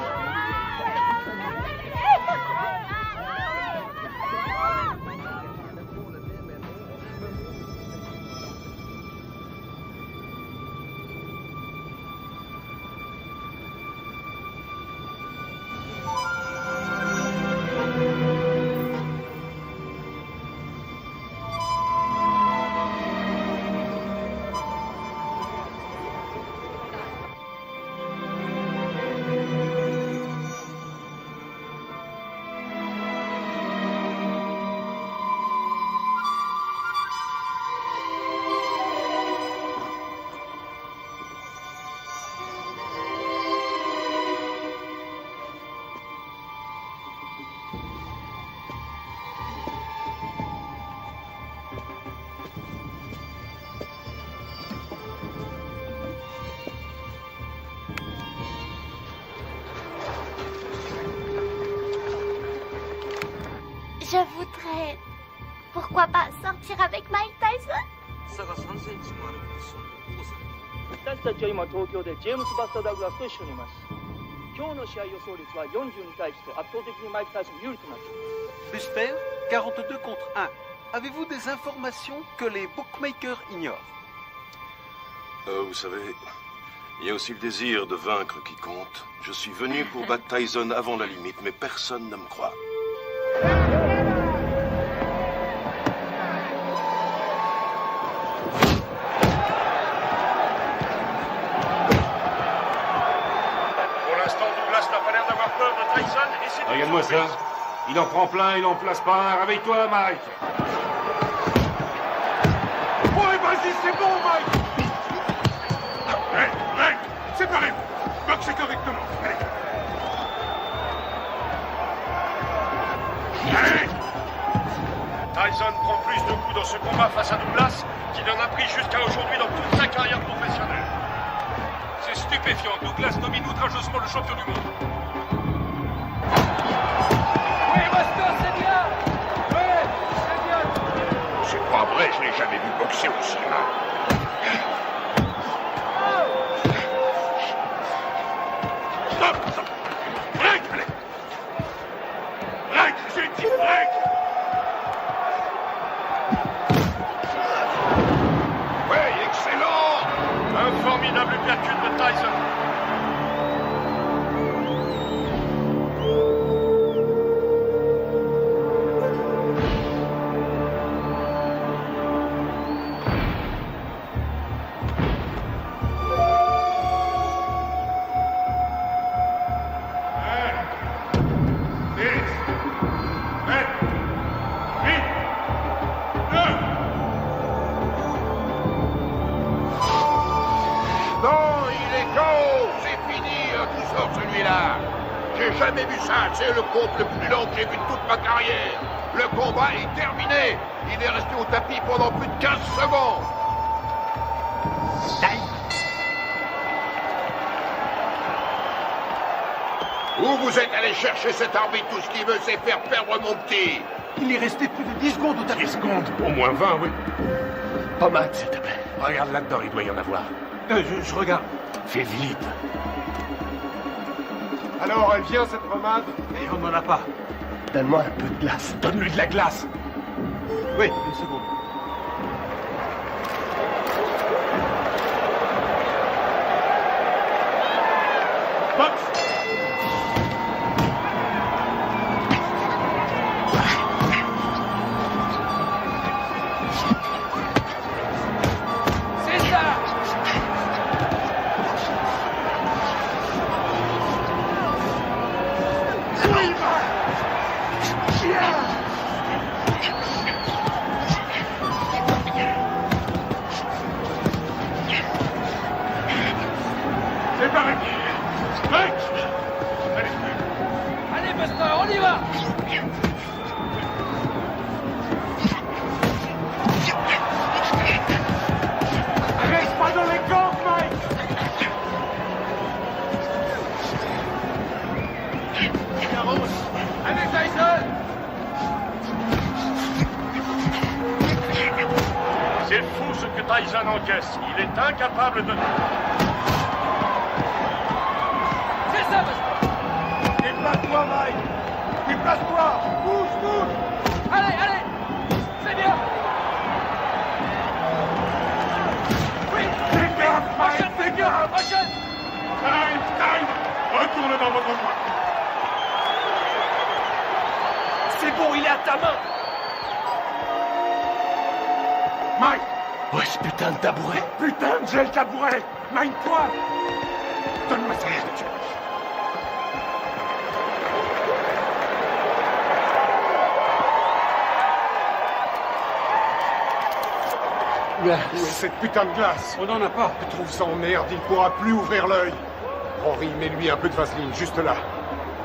Je voudrais... Pourquoi pas sortir avec Mike Tyson? 差が3センチもあるポジションの王さん。私たちは今東京でジェームス・バスター・ダグラスと一緒にいます。今日の試合予想率は42対1と圧倒的にマイク・タイソン有利となっています。 J'espère 42 contre 1. Avez-vous des informations que les bookmakers ignorent? Vous savez, il y a aussi le désir de vaincre qui compte. Je suis venu pour battre Tyson avant la limite, mais personne ne me croit. Pour l'instant, Douglas n'a pas l'air d'avoir peur de Tyson et c'est... Regarde-moi ça. Il en prend plein, il en place pas un. Réveille-toi, Mike. Ouais, vas-y, c'est bon, Mike. Mike, séparez-vous. Boxez correctement. Allez. Allez. Tyson prend plus de coups dans ce combat face à Douglas qu'il en a pris jusqu'à aujourd'hui dans toute sa carrière professionnelle. C'est stupéfiant. Douglas domine outrageusement le champion du monde. Oui, Buster, c'est bien. Oui, c'est bien. C'est pas vrai, je l'ai jamais vu boxer aussi mal. Stop, stop. Break, allez. Break, j'ai dit break. Ouais, excellent. Un formidable uppercut de Tyson. Non, il est KO. C'est fini, tout sort celui-là. J'ai jamais vu ça. C'est le combat le plus long que j'ai vu de toute ma carrière. Le combat est terminé. Il est resté au tapis pendant plus de 15 secondes. Où vous êtes allé chercher cet arbitre? Tout ce qu'il veut, c'est faire perdre mon petit. Il est resté plus de 10 secondes au tapis. 10 secondes? Au moins 20, oui. Pommade, s'il te plaît. Regarde là-dedans, il doit y en avoir. Je regarde. Fais vite. Alors, elle vient, cette pommade? Et on n'en a pas. Donne-moi un peu de glace. Donne-lui de la glace. Oui, une seconde. Allez, Buster, on y va! Reste pas dans les camps, Mike! Allez, Tyson! C'est fou ce que Tyson encaisse. Il est incapable de... C'est ça, Buster! Déplace-toi, Mike! Déplace-toi! Bouge, bouge! Allez, allez! C'est bien! Oui! Fais gaffe, Mike! Fais gaffe! Prochaine! Time! Retourne dans votre coin! C'est bon, il est à ta main! Mike! Ouais, ce putain de tabouret! Putain, j'ai le tabouret! Mine-toi! Donne-moi ça, je te tue. Où est cette putain de glace? On n'en a pas. Je trouve ça en merde, il pourra plus ouvrir l'œil. Henri, mets-lui un peu de vaseline, juste là.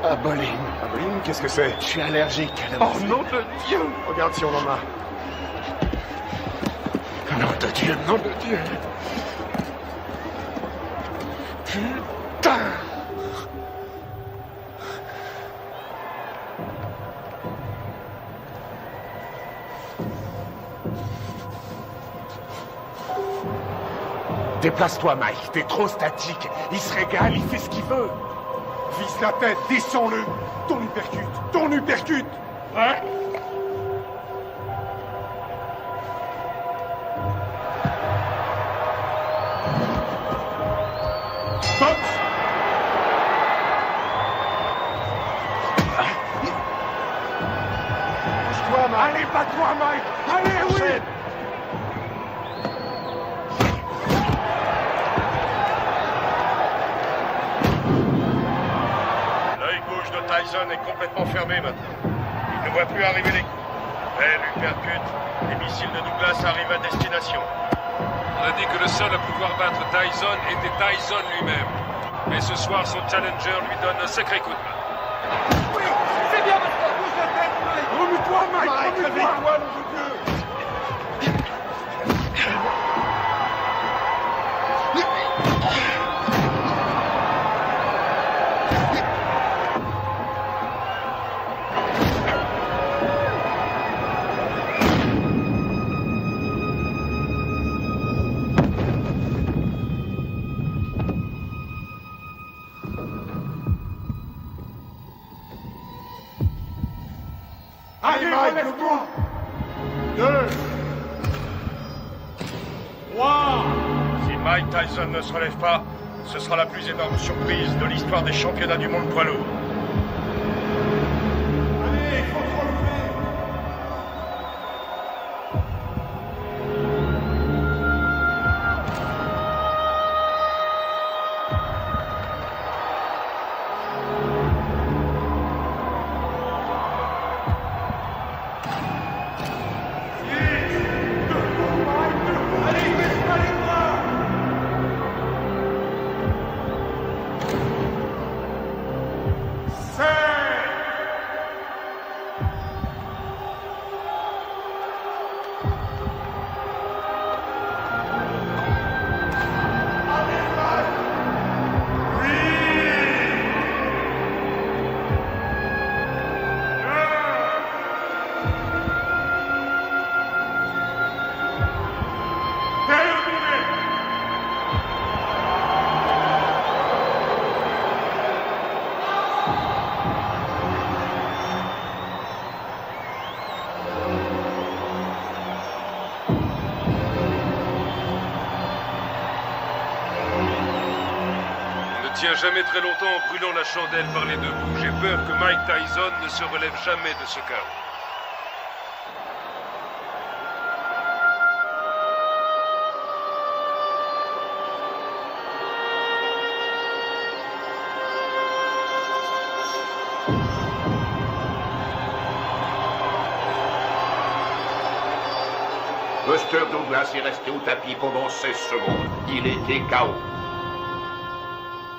Aboline. Aboline, qu'est-ce que c'est? Je suis allergique à la Oh nom de Dieu! Regarde si on en a. Nom de Dieu, nom de Dieu! Putain! Déplace-toi, Mike. T'es trop statique. Il se régale, il fait ce qu'il veut. Vise la tête, descends-le! Ton uppercut! Ton uppercut! Ouais? Box! Bouge-toi, Mike! Allez, bats-toi, Mike! Allez, oui! L'œil gauche de Tyson est complètement fermé maintenant. Il ne voit plus arriver les coups. Belle uppercut. Les missiles de Douglas arrivent à destination. On a dit que le seul à pouvoir battre Tyson était Tyson lui-même. Mais ce soir, son challenger lui donne un sacré coup de main. Oui! C'est bien, Buster! Bouge la tête, Mike! Remue-toi, Mike! Remue-toi, nom de Dieu! Allez, Mike, relève-toi! 2, 3, Si Mike Tyson ne se relève pas, ce sera la plus énorme surprise de l'histoire des championnats du monde poids lourd. allez, il faut te relever! jamais très longtemps en brûlant la chandelle par les deux bouts. J'ai peur que Mike Tyson ne se relève jamais de ce chaos. Buster Douglas est resté au tapis pendant 16 secondes. Il était KO.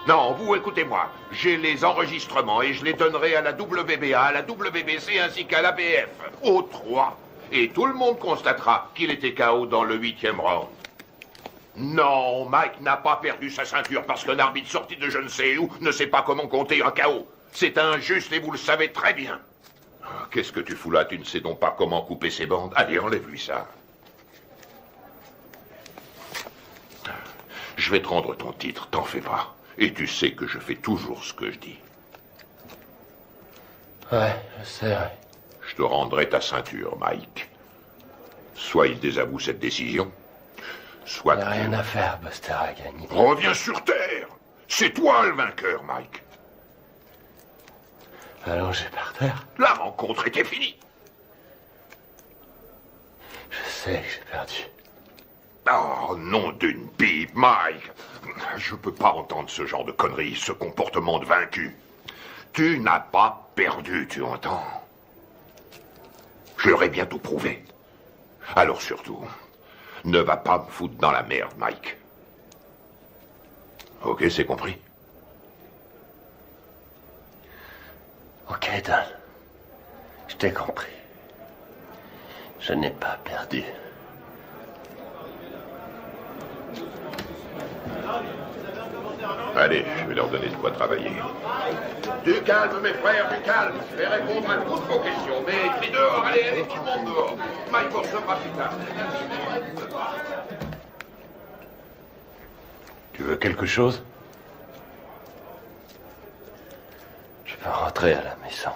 Non, vous écoutez-moi. J'ai les enregistrements et je les donnerai à la WBA, à la WBC ainsi qu'à l'ABF. Aux 3. Et tout le monde constatera qu'il était KO dans le 8e round. Non, Mike n'a pas perdu sa ceinture parce qu'un arbitre sorti de je ne sais où ne sait pas comment compter un KO. C'est injuste et vous le savez très bien. Qu'est-ce que tu fous là? Tu ne sais donc pas comment couper ses bandes? Allez, enlève-lui ça. Je vais te rendre ton titre, t'en fais pas. Et tu sais que je fais toujours ce que je dis. Ouais, je sais, ouais. Je te rendrai ta ceinture, Mike. Soit il désavoue cette décision, soit... Il n'y a rien à faire, Buster a gagné. Reviens sur Terre. C'est toi le vainqueur, Mike. Allongé par terre. La rencontre était finie. Je sais que j'ai perdu. Oh, nom d'une pipe, Mike. Je peux pas entendre ce genre de conneries, ce comportement de vaincu. Tu n'as pas perdu, tu entends? Je leur ai bientôt prouvé. Alors surtout, ne va pas me foutre dans la merde, Mike. Ok, c'est compris? Ok, Don. Je t'ai compris. Je n'ai pas perdu. Allez, je vais leur donner de quoi travailler. Du calme, mes frères, du calme. Je vais répondre à toutes vos questions. Mais crie dehors, allez, tout le monde dehors. Mike vous recevra plus tard. Tu veux quelque chose? Tu peux rentrer à la maison.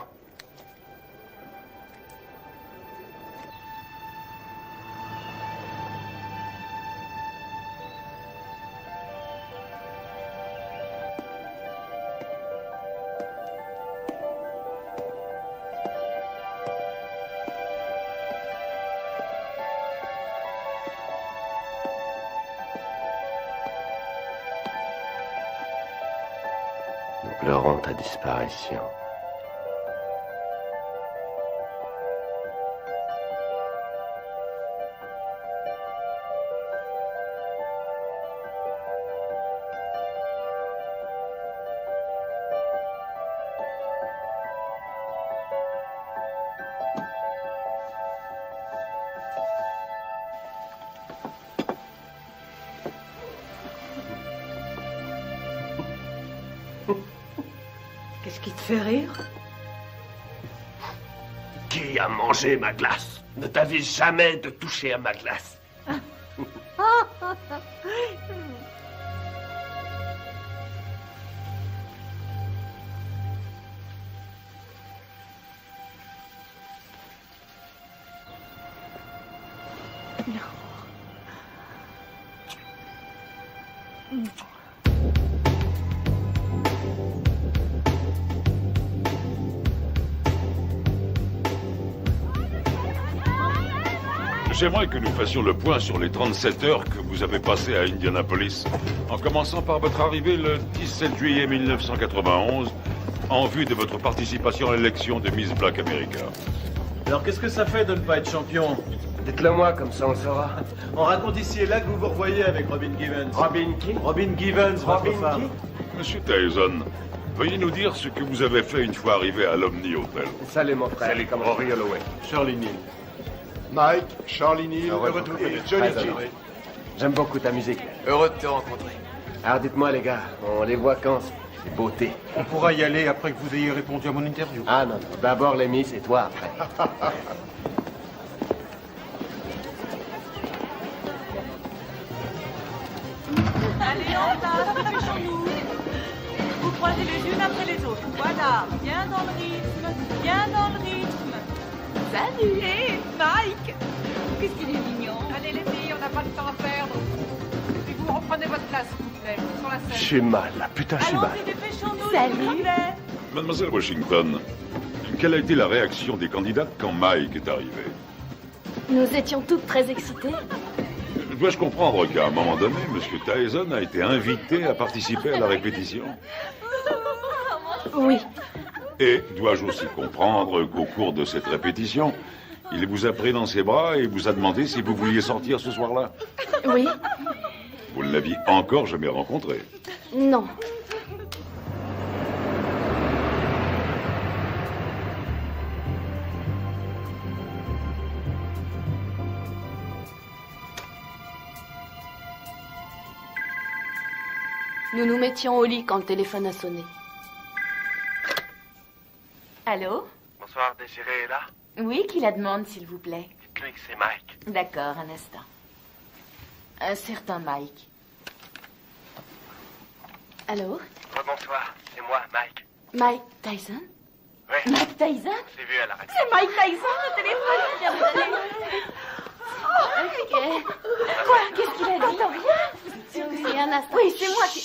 Nous pleurons ta disparition. Qu'est-ce qui te fait rire? Qui a mangé ma glace? Ne t'avise jamais de toucher à ma glace. J'aimerais que nous fassions le point sur les 37 heures que vous avez passées à Indianapolis, en commençant par votre arrivée le 17 juillet 1991, en vue de votre participation à l'élection de Miss Black America. Alors qu'est-ce que ça fait de ne pas être champion? Dites-le moi, comme ça on le saura. On raconte ici et là que vous vous revoyez avec Robin Givens. Robin qui? Robin Givens, votre femme. Monsieur Tyson, veuillez nous dire ce que vous avez fait une fois arrivé à l'Omni Hotel. Salut mon frère. Salut, comment Rory Holloway. Shirley Neal. Mike, Charlie Neal, heureux de vous connaître. Johnny Kidd. J'aime beaucoup ta musique. Heureux de te rencontrer. Alors dites-moi les gars, on les voit quand ces beautés? On pourra y aller après que vous ayez répondu à mon interview. Ah non, non. D'abord les Miss et toi après. Allez, en place, dépêchons-nous. Vous croisez les unes après les autres. Voilà, bien dans le rythme, bien dans le rythme. Salut, hé, Mike. Qu'est-ce qu'il est mignon. Allez les filles, on n'a pas le temps à perdre. Et puis vous reprenez votre place, s'il vous plaît. James, sur la scène. Je suis mal, là. Putain, je suis mal. Allons-y, dépêchons-nous, Salut. s'il vous plaît. Mademoiselle Washington, quelle a été la réaction des candidates quand Mike est arrivé? Nous étions toutes très excitées. Dois-je comprendre qu'à un moment donné, M. Tyson a été invité à participer à la répétition? Oui. Et dois-je aussi comprendre qu'au cours de cette répétition, il vous a pris dans ses bras et vous a demandé si vous vouliez sortir ce soir-là? Oui. Vous ne l'aviez encore jamais rencontré? Non. Nous nous mettions au lit quand le téléphone a sonné. Allô? Bonsoir, Désiré est là? Oui, qui la demande, s'il vous plaît? Dites-lui que c'est Mike. D'accord, un instant. Un certain Mike. Allô? Rebonsoir, c'est moi, Mike. Mike Tyson? Oui. Mike Tyson? Je l'ai vu à la radio. C'est Mike Tyson, le téléphone qui vient de sonner. Ok. Quoi? Qu'est-ce qu'il a dit? Rien? Oui, un instant. Oui, c'est moi qui...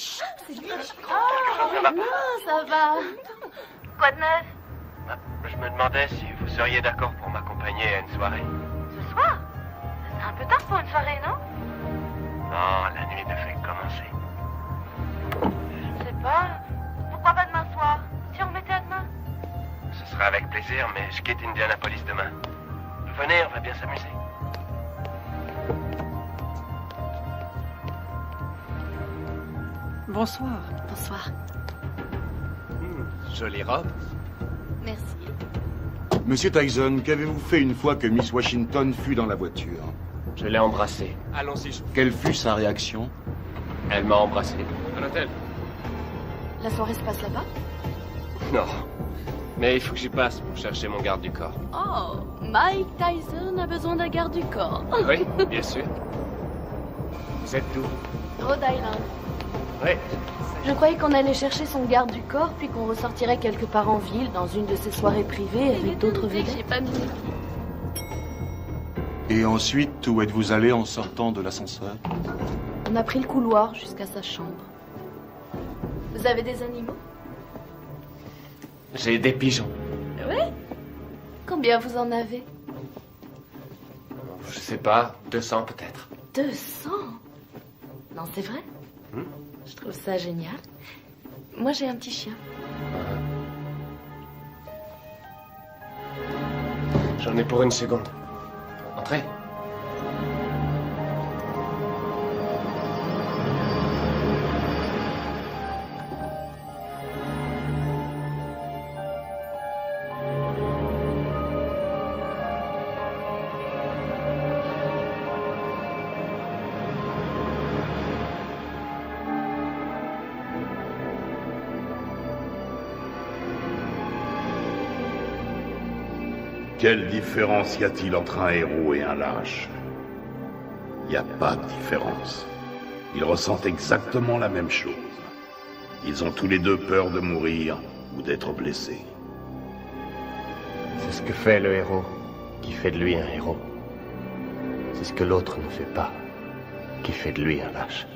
C'est lui. Oh, non, ça va. Quoi de neuf? Je me demandais si vous seriez d'accord pour m'accompagner à une soirée. Ce soir? C'est un peu tard pour une soirée, non? Non, la nuit ne fait que commencer. Je sais pas. Pourquoi pas demain soir? Si on remettait à demain? Ce sera avec plaisir, mais je quitte Indianapolis demain. Venez, on va bien s'amuser. Bonsoir. Bonsoir. Jolie robe. Merci. Monsieur Tyson, qu'avez-vous fait une fois que Miss Washington fut dans la voiture? Je l'ai embrassée. Allons-y. Quelle fut sa réaction? Elle m'a embrassé. À l'hôtel? La soirée se passe là-bas? Non. Mais il faut que j'y passe pour chercher mon garde du corps. Oh, Mike Tyson a besoin d'un garde du corps. Oui, bien sûr. Vous êtes d'où? Rhode Island. Oui. Je croyais qu'on allait chercher son garde du corps, puis qu'on ressortirait quelque part en ville, dans une de ses soirées privées, avec d'autres vedettes. J'ai pas mis. Et ensuite, où êtes-vous allé en sortant de l'ascenseur? On a pris le couloir jusqu'à sa chambre. Vous avez des animaux? J'ai des pigeons. Oui? Combien vous en avez? Je sais pas, 200 peut-être. 200? Non, c'est vrai? Je trouve ça génial. Moi, j'ai un petit chien. J'en ai pour une seconde. Entrez. Quelle différence y a-t-il entre un héros et un lâche? Il n'y a pas de différence. Ils ressentent exactement la même chose. Ils ont tous les deux peur de mourir ou d'être blessés. C'est ce que fait le héros qui fait de lui un héros. C'est ce que l'autre ne fait pas qui fait de lui un lâche.